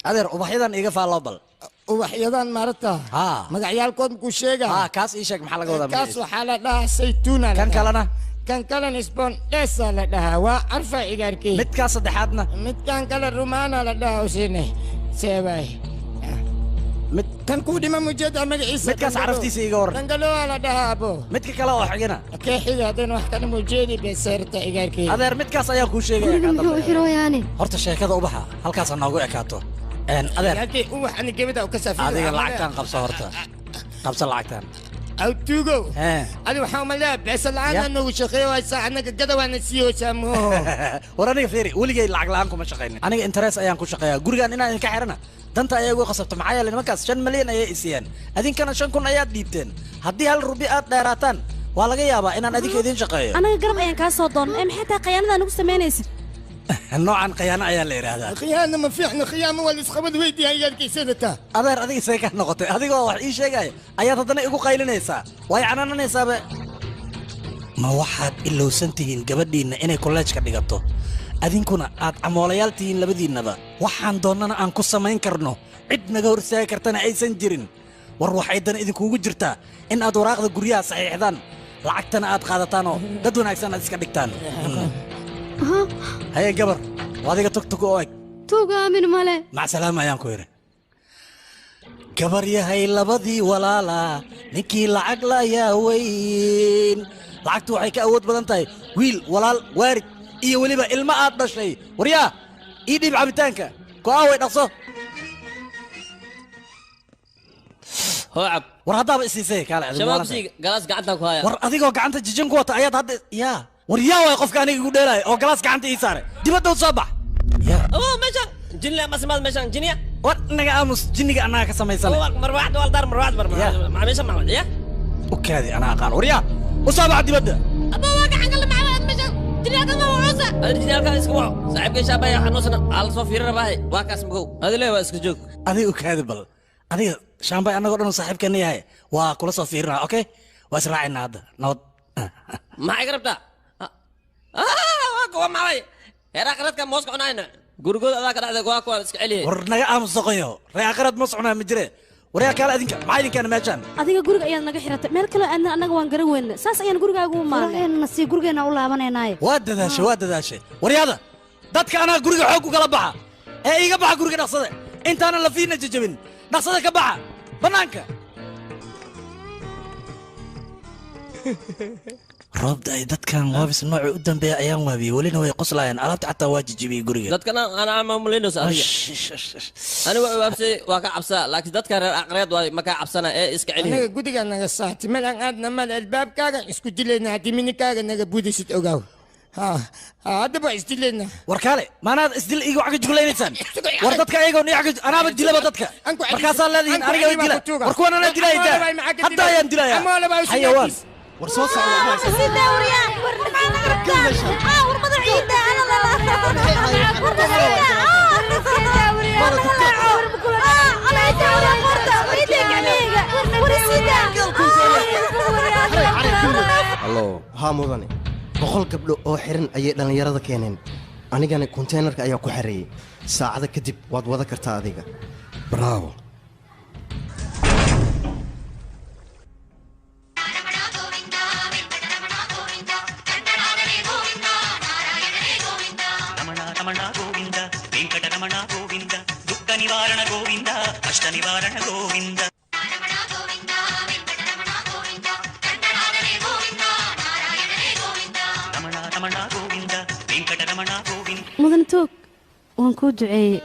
adeer ubaxyadan iga faalo bal ubaxyadan maarata magacyaalkood ku sheega kaas ii sheeg maxaa laga wadaa kaas waxaa la dhahaa saytuuna kan kalena kan kalena isboon dheesa la dhahaa waa arfa igaarkii midkaa saddexaadna midkan kale rumaana la dhahaa usiine seebay mid kan kuu dhima mujeeda magaciisa midkaas caraftiisa iga waran dangaloa la dhahaa abo midka kale oo xigina kee xiga haddana wax kale mujeedi beseerta igaarkii adeer midkaas ayaa kuu sheegaya horta sheekada ubaxa halkaas noogu ekaato adeer halkii ubaxani gebada u ka safiyo adiga lacagtaan qabso horta qabso lacagtaan awtuugo adi waxaa umaleeyaa beesa la'aan noogu shaqeeyo haysaa annaga gada waana siiyo saamoo war aniga fiiri weligay lacag la'aan kuma shaqaynin aniga interes ayaan ku shaqeeyaa gurigaan inaan idinka xirana danta ayaa igu qasabta maxaa yeelay nimankaas 5 milyan ayay isiiyeen adinkana 5 kun ayaad dhiibteen haddii hal rubi aad dheeraataan waa laga yaabaa inaan adinka idin shaqeeyo anaga garab ayaan kaa soo doonnay maxay tahay khiyaanada nagu samaynaysid noocan khiyaano ayaa la yidhaahdaa khiyaano ma fiicna khiyaamo waa lisqabad weydiiya ayaadkaysanata adeer adiga see ka noqotay adigoo wax ii sheegaya ayaad haddana igu qaylinaysaa way canaananaysaaba ma waxaad ilowsan tihiin gabadhiinna inay kolleejka dhigato adinkuna aad camoolayaal tihiin labadiinnaba waxaan doonnana aan ku samayn karno cid naga horsaagi kartana aysan jirin war waxay dan idinkuugu jirtaa in aad waraaqda guryaha saxiixdaan lacagtana aad qaadataanoo dad wanaagsan aad iska dhigtaan haye gabar adiga tugtug oo eg tugaamin male mac salaama ayaan ku yidhi gabar yahay labadii walaala ninkii lacag layaa weyn lacagtu waxay ka awood badan tahay wiil walaal waarid iyo weliba ilmo aad dhashay waryaa ii dhiib cabitaanka go'aaway dhaqso hoocab war haddaaba isiisay kaale shabaabsiga galaas gacantaan ku haya war adigoo gacanta jijin ku wata ayaad hadda yaa war yaa waay qofka aniga igu dheelaya oo galaas gacanta ii saaray dibadda u soo bax oo meeshaan jinle masimaad meeshaan jiniya war naga aamus jinniga annaga ka samaysan marwaxda waldar marwaxda meesha maxmed ya u kaadi anaa aqaan war yaa u soo bax dibadda abba waa gacan kala maxmed meeshaan jiniyaalka ma wuxuusa jiniyaalka iska waco saaxiibkay shaabaya xanuunsana aal soo fiirin rabaahay waa kaas magow adile waa iska joog adiga u kaadi bal adiga shaambay annagoo dhan saaxiibkeena yahay waa kula soo fiirinaa okay waa israacinaa hadda nabad maxay ka rabtaa waa kuwa macay heeraa qaradka mooska cunayna gurigooda adaa ka dhacday waa kuwa iska celiye war naga aamus doqonyo reeqa qarad ma socnaa ma jire waryaa kale adinka maxaa idinkaana meeshaan adiga guriga ayaad naga xiratay meel kaloo aadna annaga waan garan weyna saas ayaan gurigaaga u maarnay nasiib gurigeena u laabanaynaay waa dadaashay waryaada dadka anaa guriga xoog u kala baxa ee iga baxa guriga dhaqsada intaanan lafiina jajabin dhaqsada ka baxa bannaanka roobda ay dadkan waabis nooca u dambeeya ayaan waabiyey welina way qoslayaan alaabta xataa waa jijibiyey guriga dadkana ana maamulinayso adiga aniga waabsay waa ka cabsaa laakiin dadka reer aqreed waa ma ka cabsana ee iska celiya aniga gudiga naga saati malan aadna mal albaabkaaga isku dilayna haddii minikaaga naga buudisid ogaaw haddaba isdilayna war kaale maanaad isdil iga wax ka juglaynaysaan war dadka ayagoo niyax anaaba dilaba dadka markaasaa leedihiin aniga way dila war kuwan anaa dilaya daa hadda ayaan dilaya xayawaan war soo hallo haa mudane 100 gabdho oo xiran ayay dhallinyarada keeneen anigana konteenarka ayaa ku xareeyey saacada kadib waad wada kartaa adiga bravo నివారణ గోవింద అష్ట నివారణ గోవింద రమణ రమణ గోవింద వెంకట రమణ Govinda mudan toog waan kuu duceeyey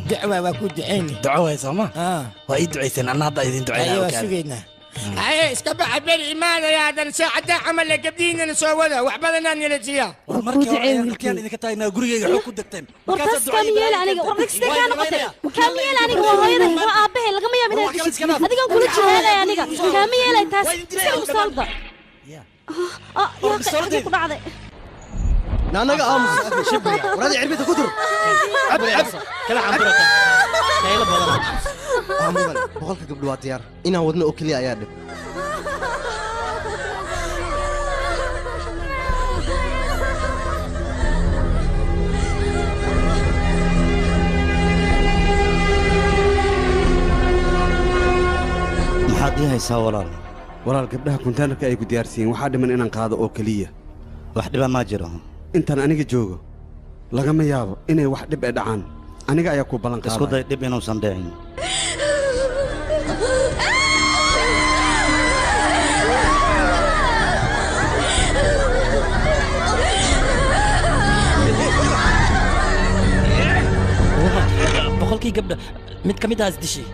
dacwa waa ku duceyni duco way sooma waa ii ducayseen anna hadda idin duceynaa waa sugaynaa aye iska baxa beri imaanaya hadan saacadda camal ee gabdhihiinana soo wada wax badanaa nilasiya war markii hore halkeen idinka taagnaa gurigeyga xoog ku degteen warkaas kaam yeel aniga war dhigste kaa noqotay kaam yeel aniga waa hooyada waa aabahay lagama yaabo inaad dishid adigan kula jiheelay aniga kaam yeelay taas sida musalda yaa ku dhacday naanaga aamus shibri waraadi cirbita ku dur cab kala xamburata kayla badan aamudan boqolka gabdho waa diyaar inaan wadno oo kaliya ayaa dhib maxaad ii haysaa walaal gabdhaha konteenarka ay ku diyaarsiiyeen waxaa dhiman inaan qaado oo keliya wax dhiba maa jiro intaan aniga joogo lagama yaabo inay wax dhib e dhacaan aniga ayaa ku ballan qaaday isku day dhib inuusan dhicin boqolkii gabdha mid ka mid ah isdishay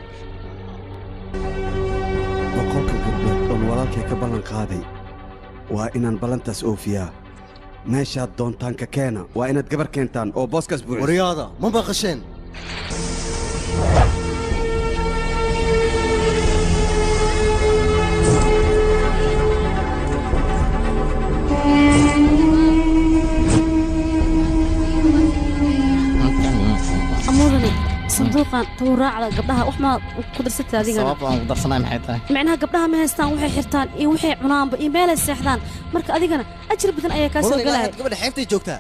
boqolka gabdhood oon walaalkay ka ballan qaaday waa inaan ballantaas oofiyaa meeshaad doontaan ka keena waa inaad gabar keentaan oo booskaas buuxis waryaada ma baqasheen amudani sanduuqan tawraacda gabdhaha wax ma ku darsatay adiga sabab aan ku darsanay maxay tahay macnaha gabdhaha ma haystaan waxay xirtaan iyo waxay cunaanba iyo meelay seexdaan marka adigana ajir badan ayaa kaa soo galaya gabadha xeebtay joogtaa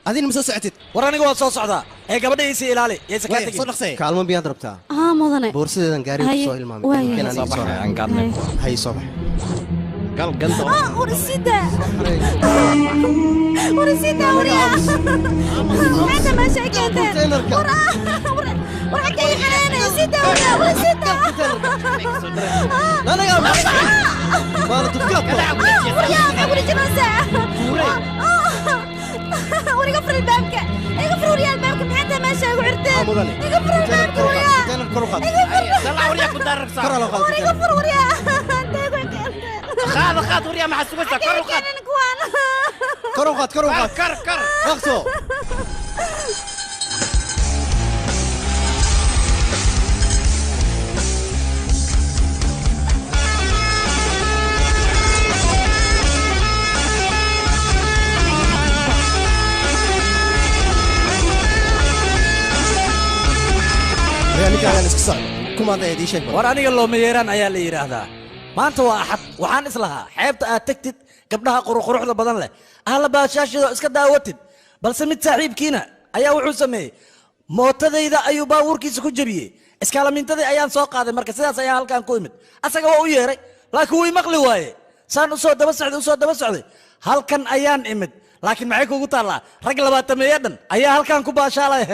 adina ma soo socotid war aniga waa soo socdaa ee gabadha iisi ilaali yaysa kaa tegin soo dhaqsay kaalmo miyaad rabtaa mudane boorsadeedan gaariga ku soo hilmaamay hay soo bax galgaldo ورسيدة ورسيدة وريا أنت ما شكيت ورا كي حنانة ورسيدة ورسيدة لا لا يا ما تبكي وريا وري جنازة وري قفل الباب يقفل وريا الباب حتى ما شاء وعرتين يقفل الباب وريا طلع وريا كنت دارك صار وري قفل وريا خاذ وريا مع السويسة كرو خاذ كرو خاذ كر اخسو war aniga looma yeeraan ayaa la yidhaahdaa maanta waa axad waxaan islahaa xeebta aad tagtid gabdhaha quruxda badan leh ahla baashaashida iska daawatid balse mid saaxiibkiina ayaa wuxuu sameeyey mootadayda ayuu baabuurkiisa ku jebiyey iskaalamintadii ayaan soo qaaday marka sidaas ayaan halkaan ku imid asaga waa u yeeray laakiin wuu imaqli waaye saan usoo daba socday halkan ayaan imid laakiin maxay kugu taallaa rag 20 dhan ayaa halkaan ku baashaalay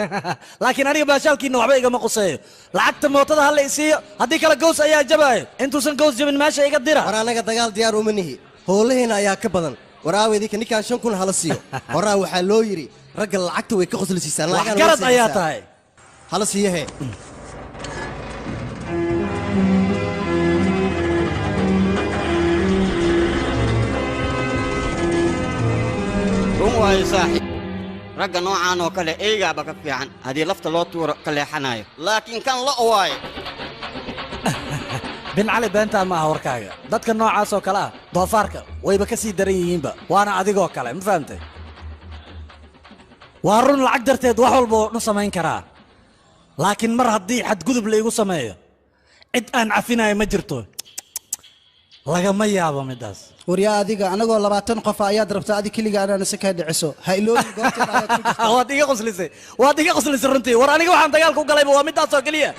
laakiin aniga baashaalkiina waxba igama quseeyo lacagta mootada hal isiiyo haddii kale gows ayaa jabaayo intuusan gows jabin meesha iga dira war anaga dagaal diyaar uma nihi howlaheena ayaa ka badan waraaweydii ninkaan 5,000 hala siiyo horaa waxaa loo yidhi ragga lacagta way ka qoslisiisaan garad ayaa tahay hala siiyahe run waayo saaxiib ragga noocaan oo kale eygaaba ka fiican haddii lafta loo tuuro ka leexanayo laakiin kan lo waayo bin cali beentaa ma aha warkaaga dadka noocaas oo kale ah doofaarka wayba ka sii daran yihiinba waana adigoo kale ma fahamtay waa run lacag darteed wax walba nu samayn karaa laakiin mar haddii xadgudub laygu sameeyo cid aan cafinayo ma jirto lagama yaabo midaas waryaa adiga anagoo 20 qof ayaad rabtaa adi keliga anaan isa ka dhiciso ha ilooyin goobteeda ayaad ku jirtaa waad iga qoslisay runtii war aniga waxaan dagaalka u galayba waa midaas oo keliya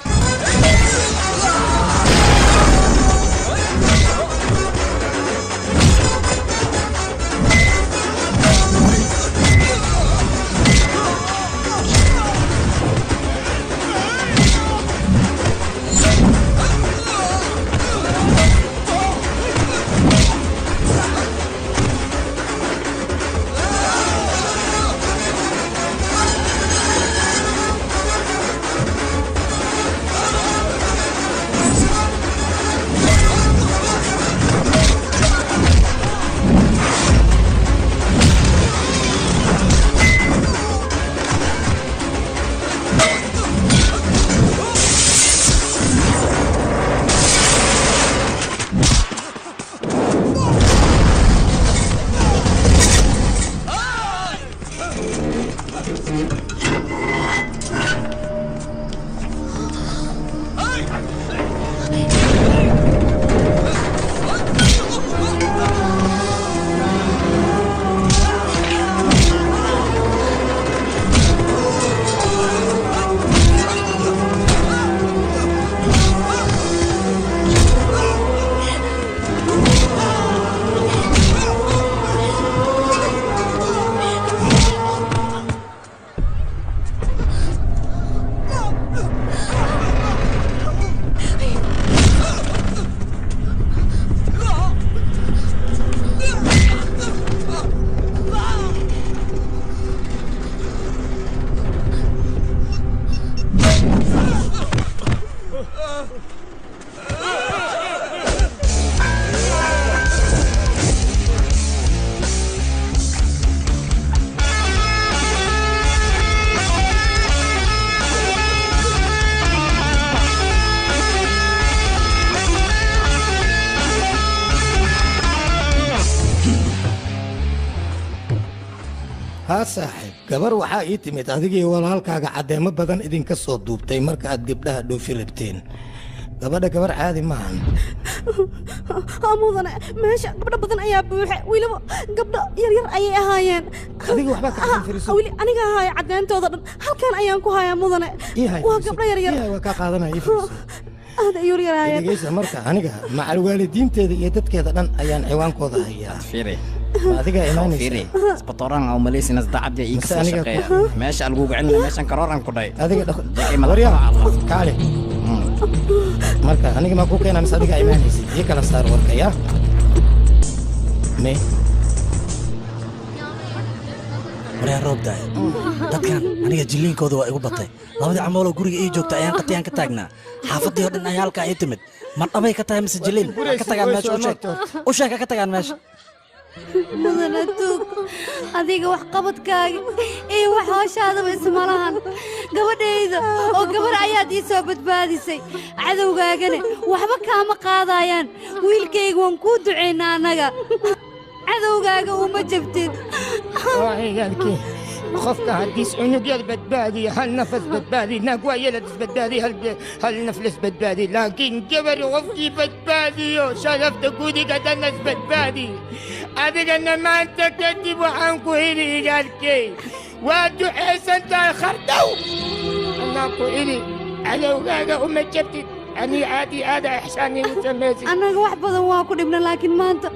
ها صاحب gabar waxaa ii timid adigii walaalkaaga cadeemo badan idinka soo duubtay marka aad gabdhaha dhoofi rabteen gabadha gabar caadi maahan mudane meesha gabdho badan ayaa buuxe weliba gabdho yaryar ayay ahaayeen adiga waxba ka firiso weli aniga ahaaya cadeyntooda dhan halkan ayaan ku hayaa mudane waa gabdho yaryar waa ka qaadanaya ii firiso aad ayuu yaryaraayeen dhegeysa marka aniga macal waalidiinteeda iyo dadkeeda dhan ayaan ciwaankooda hayaa adiga imaanaysa isbatooraan oo maleysina sadacadii ii kasoo shaqeeya meesha lagu gacelina meeshan karooran ku dhay adiga kaale marka aniga ma ku keenaa mise adiga imaanaysid ii kala saar warkaya me waryaa roob daaya dadkan aniga jilliinkooda waa igu batay labadii camooloo guriga ii joogta ayaan qatiyaan ka taagnaa xaafadii oo dhan ayaa halkaa ii timid mar dhabay ka tahay mise jilliin ka tagaan meesha u sheeg ka tagaan meesha mudana tuug adiga wax qabadkaaga iyo wax hooshaadaba isma lahan gabadhayda oo gabar ayaad ii soo badbaadisay cadowgaagana waxba kaama qaadayaan wiilkayga waan kuu ducaynaa annaga cadowgaaga uma jabtid qofka haddiis cunug yar badbaadiyo hal nafas badbaadi naag waa yeladis badbaadi hal naflas badbaadi laakiin gabar qofkii badbaadiyo sharafta guriga dhanas badbaadi adigana maanta kadib waxaan ku heli igaalkey waa ducaysan tahay khardhow anaa ku heli cadowgaaga uma jabtid أني عادي هذا إحساني وسميتي أنا واحد بدن واكو ابن لكن ما أنت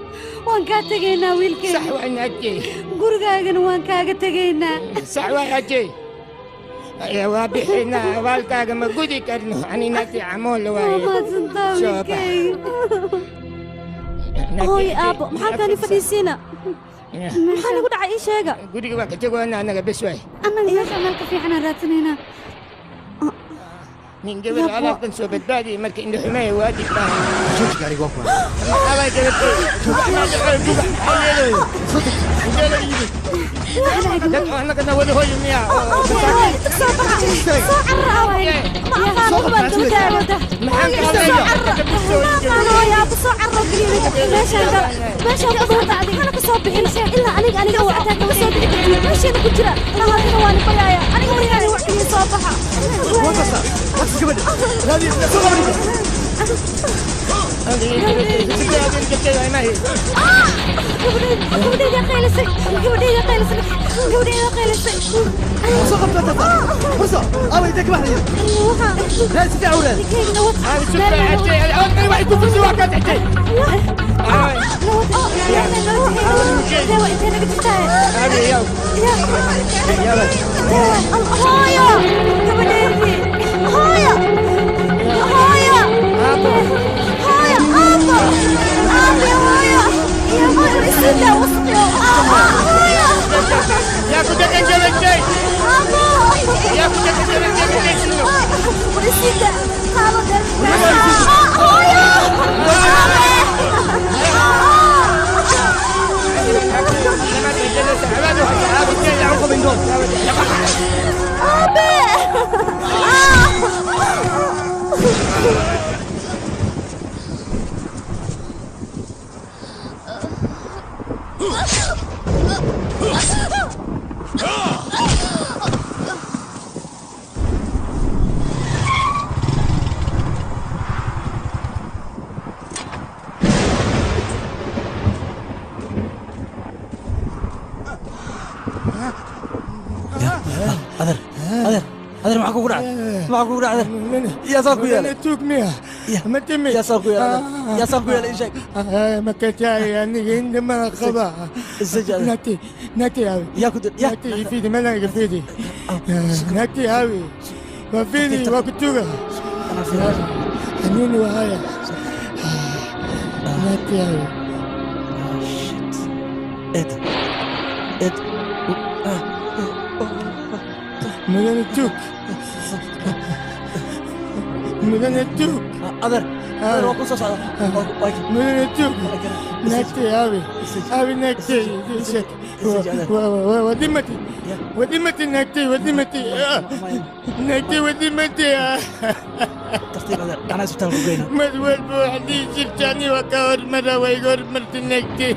وان كاتجينا ويلكي صح وين أجي قرقاقن وان كاتجينا صح وين أجي يا وابحنا والكاغا ما قدي كرنو أني ناتي عمول واي ما تنتاوي كي هوي أبو محاكاني فديسينا محاني قد عاي شيغا قدي واكا تقول أنا بسوي أنا إيش عملك في حنا راتنينا من قبل على تنسوا بدادي ملك إنه حماية واجب لها شوف قاعد يقوم الله يقلبك أنا كنا ولا هو يميا أدر معك وقرع معك وقرع أدر يا صاحبي يا توك ميا ما تمي يا صاحبي يا صاحبي يا إيشك ما كتاي يعني عندما خبا السجادة ناتي هاوي يا كنت يا ناتي فيدي ما لاقي فيدي ناتي هاوي وفيدي وكتوغا أنا في هذا أنوني وهايا ناتي هاوي إد مدن التوك مدن التوك أدر وقص صار مدن التوك نكتي هاوي نكتي ودمتي ودمتي نكتي نكتي ودمتي تختيم أدر أنا سبتها الرجينا مدول بوحدي جبتاني وكاور مرة ويقول مرت نكتي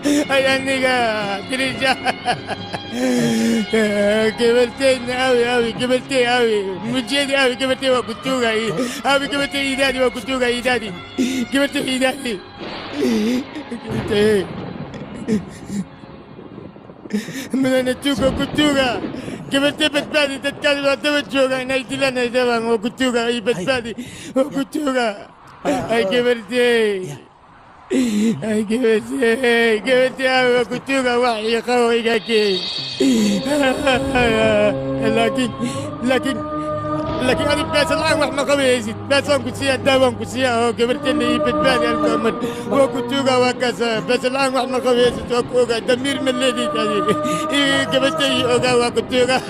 أي أنيقا تريجا قبلتين أوي قبلتين أوي مجيدي أوي قبلتين وكتوغا أوي قبلتين إيدادي وكتوغا إيدادي قبلتين إيدادي قبلتين من أنا توغا كتوغا قبلتين بتبادي تتكلم وتوجوغا نايتي لنا زمان وكتوغا أي بتبادي وكتوغا أي قبلتين أي قبلتي أنا كتوغا وحي خوي كي لكن أنا بس الآن وح ما قوي بس أنا كنت سيا دوام كنت سيا قبلت إني بتبادي الكامل وكتوغا وكذا بس الآن وح ما قوي وكوغا دمير من الذي تاني قبلتي أوغا وكتوغا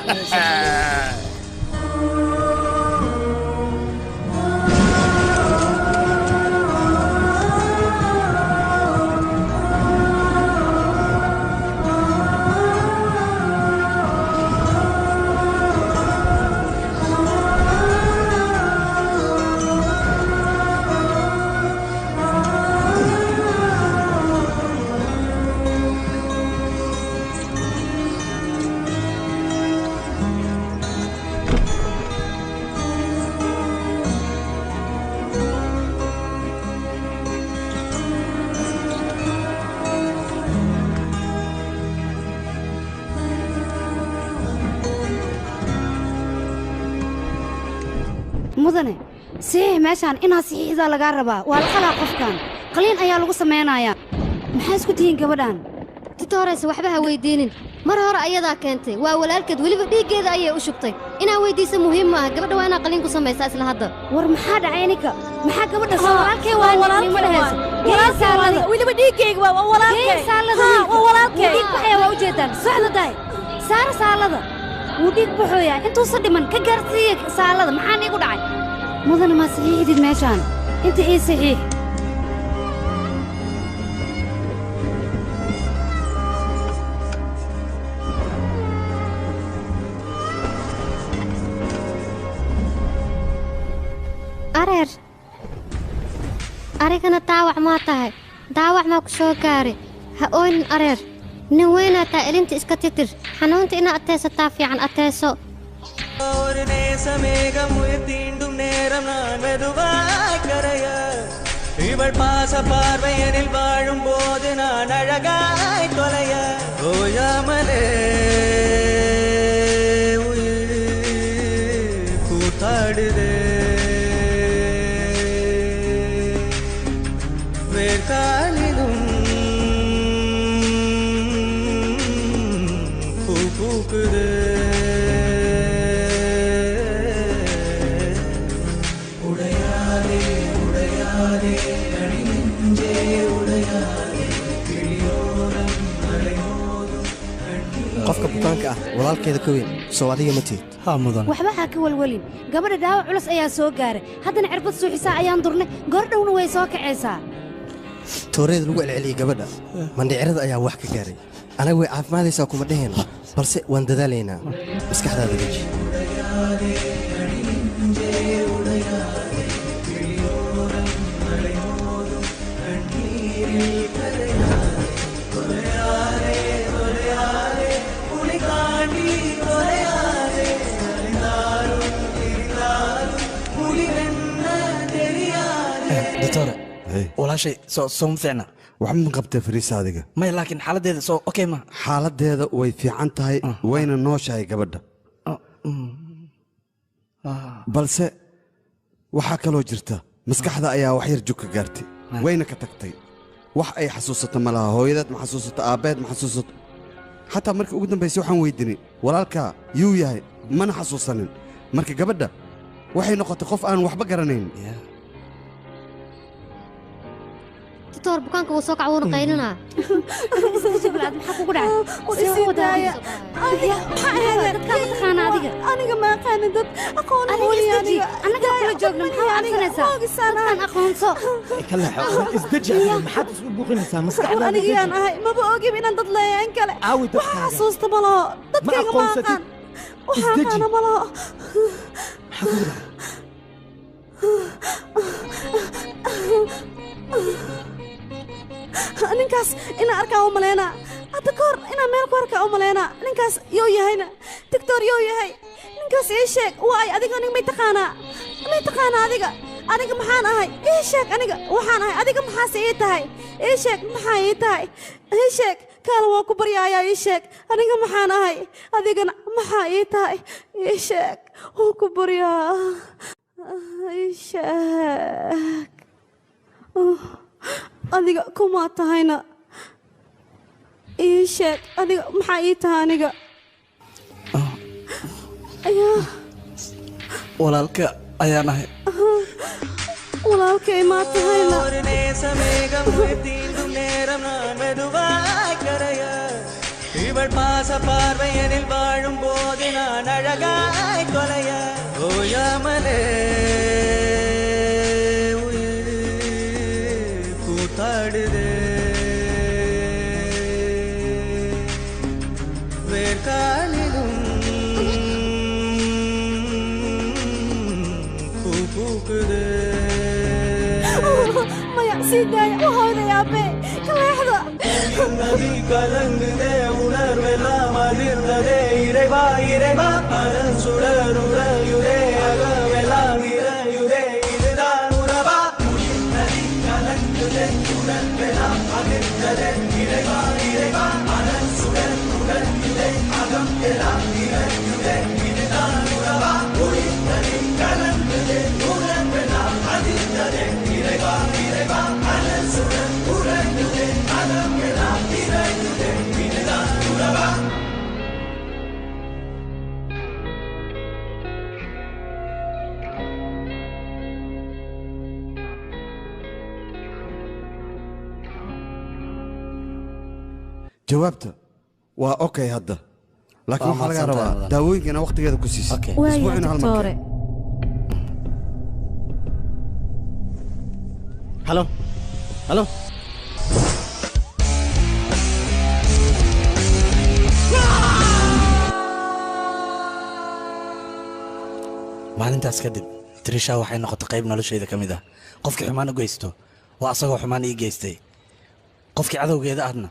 mudane saxiix meeshaan inaa saxiixdaa lagaa rabaa waa la qalaa qofkan qaliin ayaa lagu samaynayaa maxaa isku tihiin gabadhan titooraysa waxba ha weydiinin mar hore ayadaa keentay waa walaalkeed weliba dhiiggeeda ayay u shubtay inaa weydiisa muhiim maaha gabadha waa inaa qaliin ku samaysaa isla hadda war maxaa dhacay ninka maxaa gabadha soo walaalkee waa walaalkee weliba dhiiggeyga waa walaalkee waa walaalkee dhiig baxaya waa ujeedaan socda daay saara saalada wuu dhiig baxooyaa intuusa dhiman ka gaarsiiya saalada maxaa niigu dhacay mudane ma saxiixdid meeshaan inta ii saxiix areer arigana daawac maa tahay daawac maa ku soo gaari ha ooynin areer nin weynaa taa elinta iska titir xanuunta ina adtaysataa fiican adtayso ஒரு நேசமேகம் உயிர் தீண்டும் நேரம் நான் மெதுவாய் கரைய இவள் பாச பார்வையனில் வாழும் போது நான் அழகாய் தொலைய ஓயாமலே உயிர் கூத்தாடுதே வேர்காலிலும் பூ பூக்குதே qofka bukaanka ah walaalkeeda ka weyn soo adiga ma tiid waxba ha ka walwalin gabadha dhaawac culus ayaa soo gaaray haddana cirbad suuxisaa ayaan durnay goordhowna way soo kacaysaa tooreeda lagu celceliyey gabadha mandhicirada ayaa wax ka gaaray anaga way caafimaadaysaa kuma dhehayno balse waan dadaalaynaa maskaxdaada deji دكتور ولا شيء صوم فينا waxba ma qabtay fariisa adiga may laakiin xaaladeeda soo okay ma xaaladeeda way fiican tahay wayna nooshahay gabadha balse waxaa kaloo jirta maskaxda ayaa wax yar jug ka gaartay wayna ka tagtay wax ay xasuusato ma laha hooyadeed ma xasuusato aabbeed ma xasuusato xataa markii ugu dambaysay waxaan weydiinay walaalkaa yuu yahay mana xasuusanin marka gabadha waxay noqotay qof aan waxba garanayn دكتور بكانك وسوق عون قيننا maxaa kugu dhacay aniga ma aqaanin dad aqoon aniga kula joogno maxaa aqoonaysaa dadkan aqoonso isdeji maxaad isku buuqinaysaa maskaxdaada aniga yaan ahay maba ogib inaan dad leeyahay kale waxa xasuusta ma laho dadkayga ma aqaan waxa aqaana ma laho ninkaas inaan arkaa u maleynaa hadda ka hor inaan meel ku arkaa u maleynaa ninkaas yoo yahayna doctor yoo yahay ninkaas ii sheeg waay adiga nig may taqaanaa adiga maxaan ahay ii sheeg aniga waxaan ahay adiga maxaase ii tahay ii sheeg maxaa ii tahay ii sheeg kaala waa ku baryaayaa ii sheeg aniga maxaan ahay adigana maxaa ii tahay ii sheeg waa ku baryaa ii sheeg adiga kumaa tahayna ii sheeg adiga maxaa ii tahay aniga walaalka ayaan ahay walaalkay maa tahayna ஒரு நேசமேகம் உயிர் தீண்டும் நேரம் நான் மெதுவாய் கரைய இவள் பாச பார்வையனில் வாழும் போது நான் அழகாய் கொலைய ஓயாமலே கூத்தாடுதே வேர்காலிலும் பூ பூக்குதே maya sii daaya wahoodayaabbe kaleexda நதி கலங்குதே உணர்வெல்லாம் அதிர்ந்ததே இறைவா இறைவா அனல் சுடருடையுதே அகமெல்லாம் இறையுதே இதுதான் உறவா நதி கலங்குதே உணர்வெல்லாம் அதிர்ந்ததே இறைவா இறைவா அனல் சுடருடையுதே அகம் எல்லாம் இறையுதே இதுதான் உறவா நதி கலங்குதே jawaabta waa okay hadda laakiin Waa waxaa laga mahadsantahay, rabaa mudan. daawooyinkana waqtigeeda ku siiso waaya Isbuucina hal mar doctore halo halo maalintaas kadib trisha waxay noqotay qayb noloshayda ka mid ah qofkii xumaan u geysto waa asagoo xumaan ii geystay qofkii cadowgeeda ahna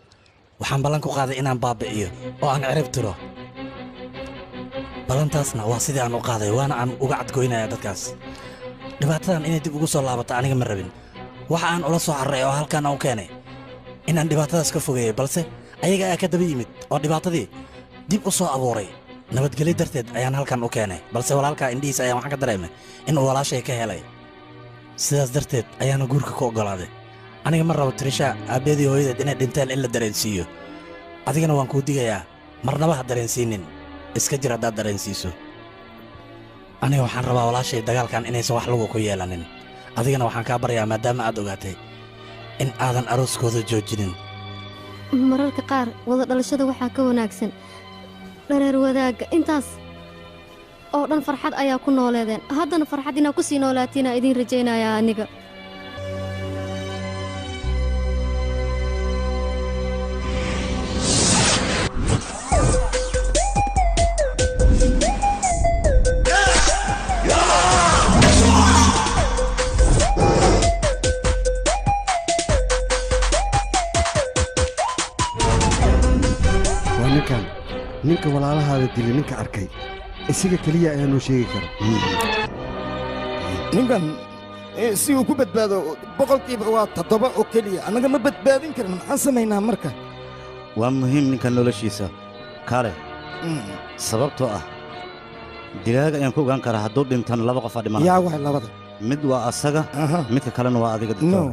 waxaan ballan ku qaaday inaan baabi'iyo oo aan cirib tiro ballantaasna waa sidii aan u qaaday waana aan uga cadgoynaya dadkaas dhibaatadan inay dib ugu soo laabato aniga ma rabin waxa aan ula soo carray oo halkaan u keenay inaan dhibaatadaas ka fogeeyey balse ayaga ayaa ka daba yimid oo dhibaatadii dib u soo abuuray nabadgelyo darteed ayaan halkan u keenay balse walaalkaa indhihiisa ayaan waxaan ka dareemay inuu walaashay ka helay sidaas darteed ayaana guurka ku oggolaaday aniga ma rabo trisha aabbeedii hooyadeed inay dhinteen in la dareensiiyo adigana waan kuu digayaa marnaba ha dareensiinin iska jir haddaad dareensiiso aniga waxaan rabaa walaashay dagaalkan inaysan wax lagu ku yeelanin adigana waxaan kaa baryaa maadaama aad ogaatay in aadan arooskooda joojinin mararka qaar wada dhalashada waxaa ka wanaagsan dhareer wadaagga intaas oo dhan farxad ayaa ku nooleedeen haddana farxad inaa ku sii noolaatiinaa idiin rajaynayaa aniga waa ninka walaalahaada dili ninka arkay isaga keliya ayaa noo sheegi kara ninkan si uu ku badbaado boqolkiiba waa 7 oo keliya annaga ma badbaadin karna maxaan samaynaa marka waa muhiim ninka noloshiisa kaale sababtoo ah dilaaga ayaan ku ogaan karaa hadduu dhintana 2 qof aa dhimanaya yaa waxay labada mid waa asaga midka kalena waa adiga doctor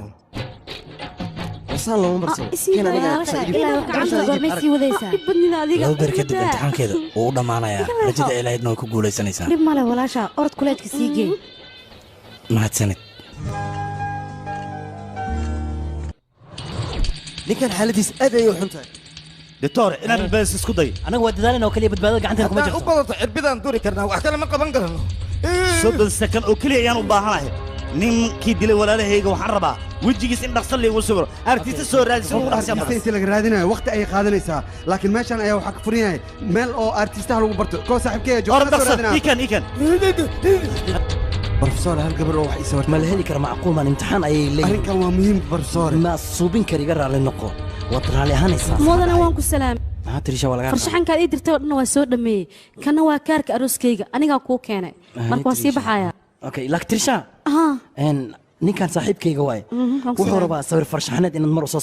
laba beer kadib imtixaankeeda wuu u dhammaanayaa rajada ilaahydna way ku guulaysanaysaa dhib male walaasha orod kuleedka sii geey mahadsanid ninkan xaaladiis aad ayay u xun tahay doctor inaad badbaadis isku day anaga waa dadaalin oo kaliya badbaadada gacanteena kuma haddaan u jirto badato cirbidaan duri karnaa wax kale ma qaban karano 30 sakan oo keliya ayaan u baahanahay ninkii dilay walaalahayga waxaan rabaa wejigiis in dhaqsan laygu sawiro artiista soo raadisa ugu dhaqsiya badan inta laga raadinayo waqti ayay qaadanaysaa laakiin meeshan ayaa waxaa ka furan yahay meel oo artistaha lagu barto koo saaxiibkeeya hor dhaqsan ikan barofesor hal gabar oo wax ii sawirtay ma la heli kara macquuman imtixaan ayay leeyihiin arrinkan waa muhiim barofesor ma suubin kara iga raalli noqo waad raalli ahaanaysaa mudana waan ku salaam maxaa tirisha waa laga farshaxankaad ii dirtay oo dhan waa soo dhammeeyey kana waa kaarka arooskayga anigaa kuu keenay marka waan sii baxayaa okay laakiin tirisha ninkan saaxiibkayga waaye wuxuu rabaa sawir farshaxaneed inaad mar u soo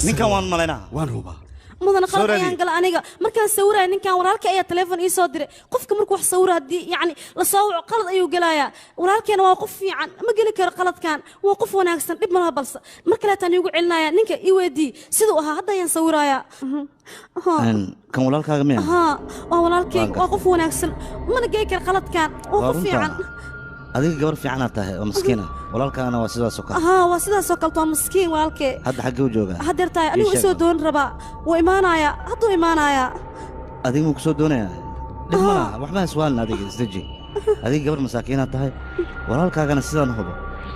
ninkan waan malaynaa waan hubaa mudana qalad ayaan gala aniga markaan sawiraya ninkan walaalkay ayaa telefoon ii soo diray qofka markuu wax sawira haddii yacni la soo waco qalad ayuu gelayaa walaalkeena waa qof fiican ma geli karo qaladkan waa qof wanaagsan dhib malaha balse mar kaleetaan iigu celinaya ninka ii weydii siduu ahaa hadda ayaan sawirayaa kan walaalkaaga miya haa waa walaalkay waa qof wanaagsan mana geli karo qaladkan waa qof fiican adiga gabar fiicanaad tahay oo maskiina walaalkaana waa sidaasoo kale haa waa sidaasoo kaleto waa maskiin walaalkee hadda xaggee u joogaa haddeer tahay anigu isoo doon rabaa wuu imaanayaa hadduu imaanayaa adiga muu ku soo doonayaa dhib ma laha waxba iswaalin adiga isdeji adiga gabar masaakiinaad tahay walaalkaagana sidaan hubo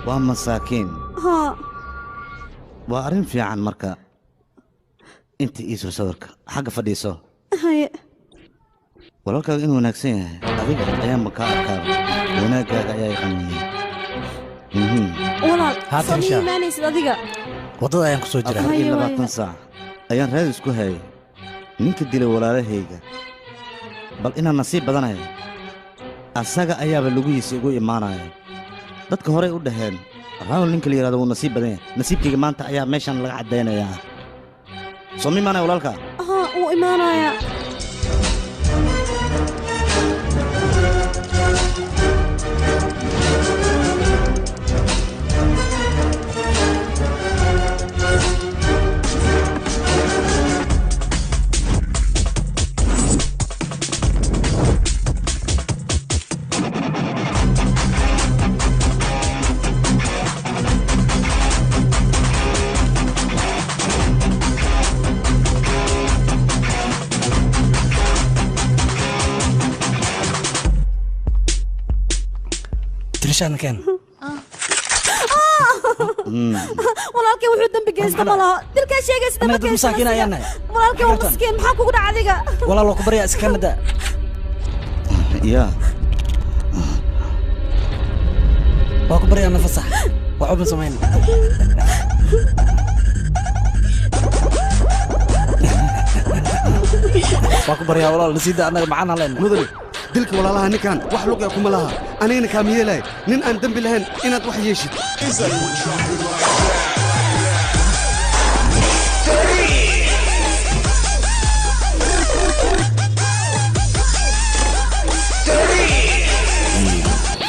waa masaakiin haa waa arrin fiican marka inta iisoo sawirka xagga fadhiiso haye walaalkaaga inuu wanaagsan yahay adiga ayaanba kaa arkaaba wanaaggaaga ayaa iqaniyey walaal soo ma imaanaysid adiga waddada ayaan ku soo jiraa 24 saac ayaan raadis ku hayay ninka dilay walaalahayga bal inaan nasiib badanayo asaga ayaaba lugihiisa igu imaanaya dadka horey u dhaheen raawal ninka la yidhahdo wuu nasiib badan yahay nasiibkayga maanta ayaa meeshan laga caddaynayaa soo ma imaanaya walaalka wuu imaanayaa كان walaalkay wuxuu dambi geysta ma laha dilkaa sheegaysa ma geysta walaalkay waa maskiin maxaa kugu dhaca adiga walaal waa ku baryaa iska nada ya waa ku baryaa nafasax waxba ma samayn waa ku baryaa walaal nasiida annaga macaan haleen mudane dilka walaalaha ninkan wax luqya kuma laha anigana kaama yeelay nin aan dembi lahayn inaad wax yeeshid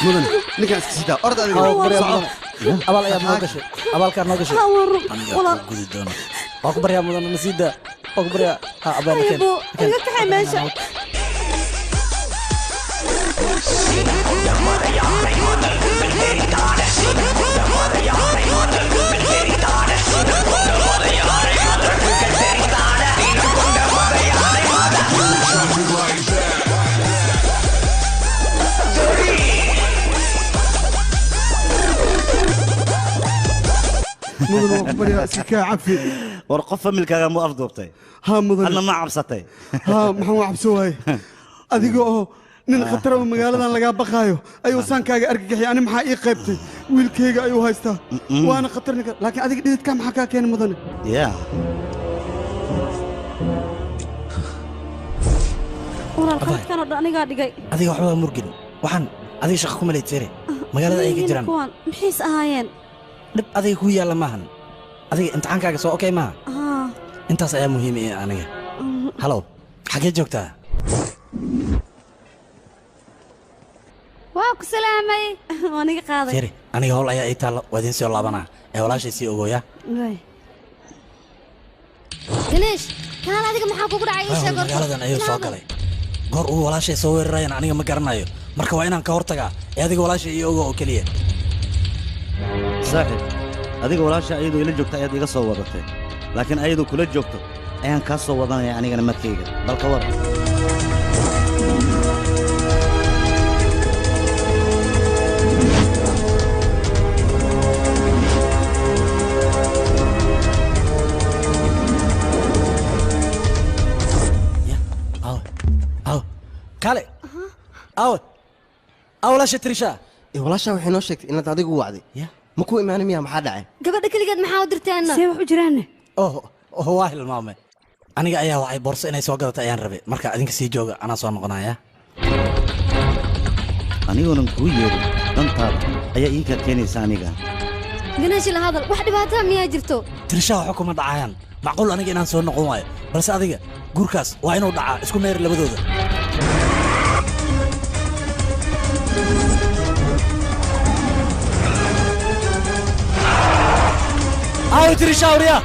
mudane ninkan iska sidaa orda adiga abaal ayaad noo gashay abaalkaa noo gashay gudi doona waa ku baryaa mudane nasiida waa ku baryaa ha abaalkeen iga kaxay meesha مدن وقبل سكا عفي ورقف ملكا مو افضبتي ها مدن انا ما عبستي ها محمد عبسوي adigoo nin khatar oo magaaladan laga baqaayo ayuu saankaaga argagaxay ani maxaa ii qaybtay wiilkayga ayuu haystaa waana khatar ninka laakiin adiga dhididka maxaa kaa keenay mudane yaa walaalkan oo dhan anigaa dhigay adiga waxba murgin waxaan adiga shaqo kuma leeytire magaalada ay ka jiraan maxay ahaayeen dib adiga ku yaala maahan adiga imtixaankaaga soo okay ma intaas ayaa muhiim ah aniga halo xagee joogtaa waa ku salaamay aniga qaaday firi aniga howl ayaa ii taalo waa idin soo laabanaa ee walaashay sii ogooya ganeesh kaan adiga maxaa kugu dhacay ii sheeg magaaladan ayuu soo galay goor uu walaashay soo weerarayaan aniga ma garanayo marka waa inaan ka hortagaa ee adiga walaashay ii ogo oo keliya saaxiib adiga walaasha ayadoo ila joogta ayaad iga soo wadatay laakiin ayadoo kula joogto ayaan kaa soo wadanaya anigana markayga balka war kale walaasha trisha walaasha waxay noo sheegtay inaad adigu wacday ma ku imaanay miyaa maxaa dhacay gabadha keligeed maxaa u dirteena see wax u jiraanne waa hilmaamay aniga ayaa wacay boorso inay soo gadato ayaan rabay marka adinka sii jooga anaa soo noqonaya anigoonan kuu yeerin dantaada ayaa ii kaa keenaysa aniga ganeeshi la hadal wax dhibaataa miyaa jirto trisha waxba kuma dhacayaan macquul aniga inaan soo noqon waayo balse adiga guurkaas waa inuu dhacaa isku meeri labadooda أو تري شاوريا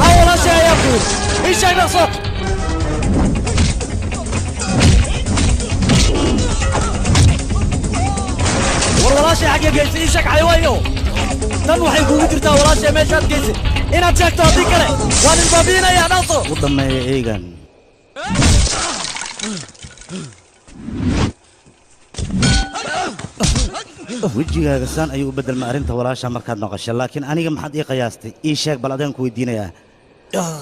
أو لا شيء يقول إيش أنا صوت والله لا شيء حقيقي جيسي إيشك حيوانيو تم وحي يقول جرتا ولا شيء ما شاد جيسي إنا تشكتو هذيك له وان البابينا يا ناصر وضم إيجان wejigaaga saan ayuu u bedelma arrinta walaasha markaad noqosho laakiin aniga maxaad ii qiyaastay ii sheeg bal adaan ku weydiinayaa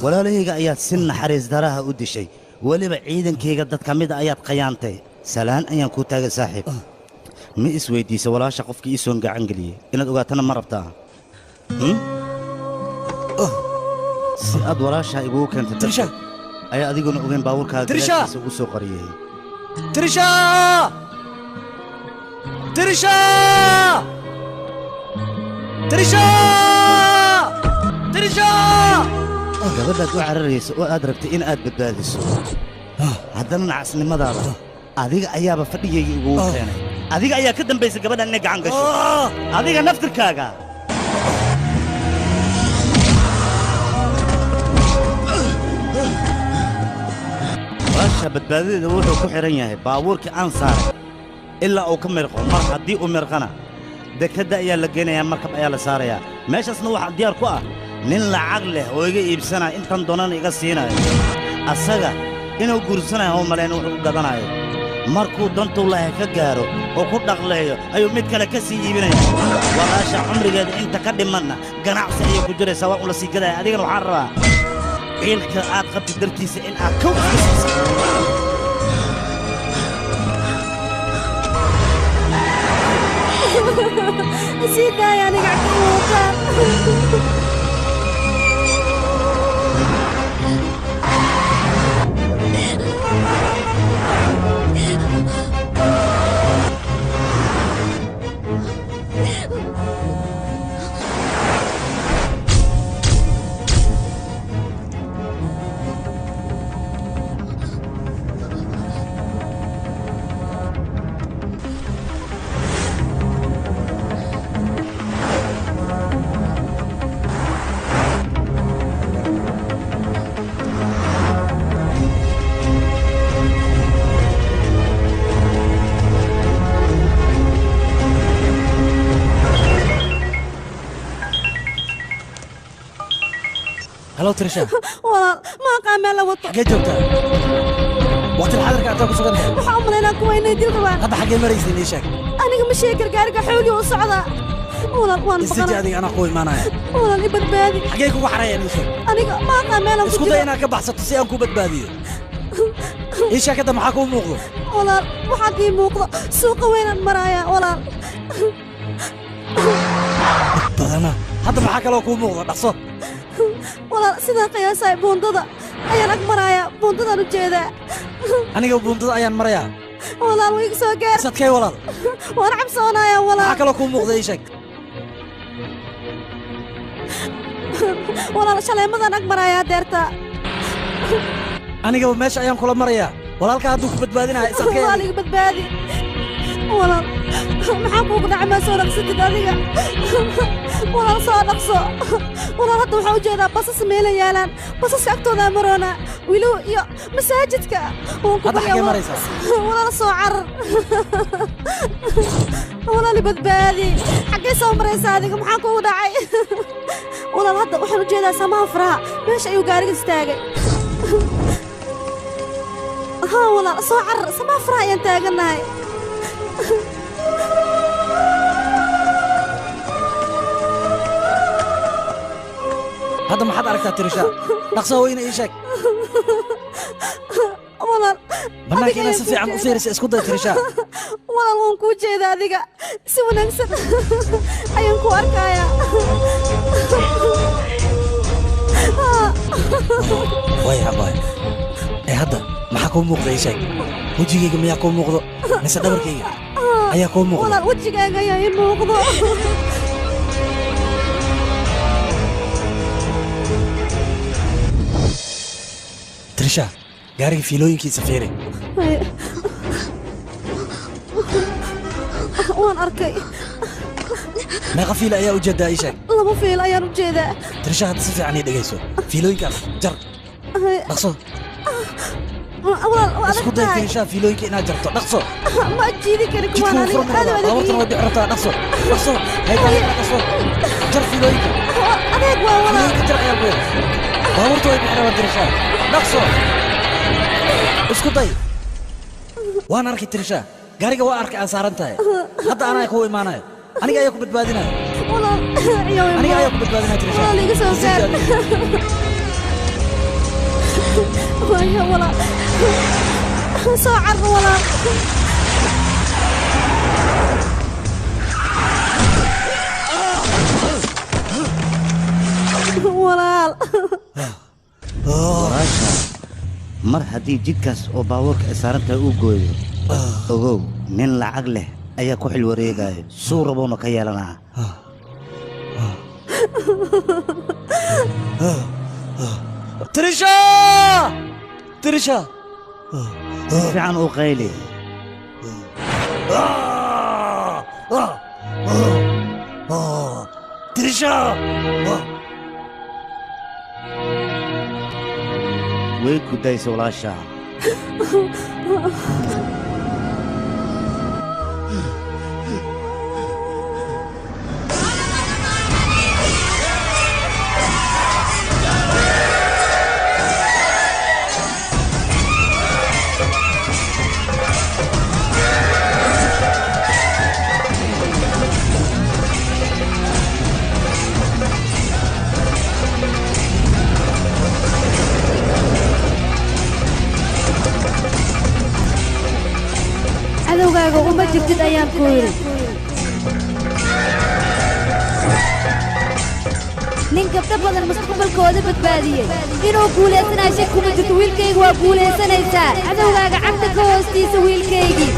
walaalahayga ayaad si naxariis daraha u dishay weliba ciidankayga dad ka mid a ayaad qayaantay salaan ayaan kuu taagay saaxiib ma isweydiisa walaasha qofkii ii soon gacan geliyey inaad ogaatana ma rabtaa si aad walaashaa igugu keentay Trisha ayaa adiguna ogeyn baabuurkaaga Trisha gadaashiisa ugu soo qariyey Trisha Trisha Trisha Trisha gabadhaad u cararaysa oo aad rabtay in aad badbaadiso haddana nacasnimadaada adiga ayaaba fadhigayga igugu keenay adiga ayaa ka dambaysa gabadhan inay gacan gasho adiga naftirkaaga walaasha badbaadadeeda wuxuu ku xihan yahay baabuurkii aan saaray ilaa uu ka mirqo mar haddii uu mirqana dekadda ayaa la geynayaa markab ayaa la saarayaa meeshaasna waxaa diyaar ku ah nin lacag leh oo iga iibsanaya intan doonana iga siinayo asaga inuu guursanayo oo malayna wuxuu u gadanayo markuu dantuu lahay ka gaaro oo ku dhaqleeyo ayuu mid kale ka sii iibinaya walaasha cumrigeeda inta ka dhimanna ganacsi ayay ku jiraysaa waa ula sii gadaya adigana waxaan rabaa ciilka aad qabtid dartiisa in aad kow iska siiso sii daaya aniga caqliga هلو تريشا والله ما قام لا وطن حاجة جوتا وقت الحضر قاعد تاكل سكنها وحامل هنا كوين يدير طبعا هذا حاجة مريض لي شك أنا مش هيك قارقة حولي وصعدة والله وانا السجى هذه أنا أقوي معنا والله اللي بدبادي حاجة يكون حرية لي شك أنا ما قام لا اسكت أنا كبحث تصير أنكو بدبادي إيش هكذا معاكم موقف والله وحدي موقف سوق وين المرايا والله بدنا هذا معاك لو كون موقف نقصه والله سيدا قياساي بوندada ayaan ag maraya boondadan u jeedaa aniga boondada ayaan maraya walaal way soo gaar sadkay walaal waan cabsoonaya walaal waxa kale ku muuqday sheeg walaal shaleemadan ag maraya deerta aniga meesha ayaan kula maraya walaalka hadduu ku badbaadinayo sadkay walaal iga badbaadi walaal maxaa kuugu dhacay ma soo dhaqsatid adiga walaal soo dhaqso walaal hadda waxaa u jeedaa basas meela yaalaan basaska agtooda maroona wiilow iyo masaajidka walaal soo carar walaal badbaadi xaggee soo maraysa adiga maxaa kuugu dhacay walaal hadda waxaan u jeedaa samaan faraha meesha ayuu gaariga istaagay ها walaal soo carar samaan faraha ayaan taaganahay هذا ما حد أركتها ترشا نقصه وين إيشك والله بناك أنا سفي عن أفيرس إسكودة ترشا والله وان كو جيدا أديك سوى ننسى أيان كو أركايا واي عباي إيه هذا ما حكون مغضى إيشك وجهي ما يكون مغضى نسى دبرك إيه أيكون مغضى والله وجهي يا مغضى ترشا قاري فيلوينكي سفيري وان أركي ما غفيلة يا وجدة إيشك لما فيل يا وجدة ترشا هتصفي عني دقيسو فيلوينك جر نقصو اسكو داي ترشا فيلوينك إنا جرتو نقصو ما أجيني كده كمان هذا دورت ما بيعرفها نقصو نقصو هاي نقصو جر فيلوينك أنا أقوى ولا فيلوينك جر يا أبوي دورت ما بيعرفها ترشا نقصو اسكو داي وانا أركي ترشا قاريقا وأركي أنصارنتاي حتى أنا يكون إيماناي أنا أيكو بتبادينا والله أنا أيكو بتبادينا ترشا والله ليك سوسر وايا ولا صاعر ولا walaal mar haddii jidkaas oo baabuurka ay saaran tahay uu gooyo ogow nin lacag leh ayaa ku xil wareegaya suu raboona ka yeelanaa تريشا تريشا si fiican u qayli تريشا way ku daysa walaashaa cadowgaaga uma jirtid ayaan ku yidhi nin gabdho badan mustaqbalkooda badbaadiyey inuu guulaysanayo shak kuma jirto wiilkaygu waa guulaysanaysaa cadowgaaga cabda ka hoostiisa wiilkaygii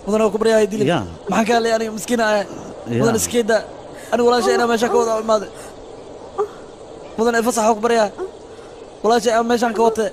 مدن أو كبرياء ديلي ما كان لي أنا مسكينة مدن سكيدة أنا ولا شيء أنا ما شاك وضع الماضي مدن إفصح أو كبرياء ولا شيء أنا ما شاك وضع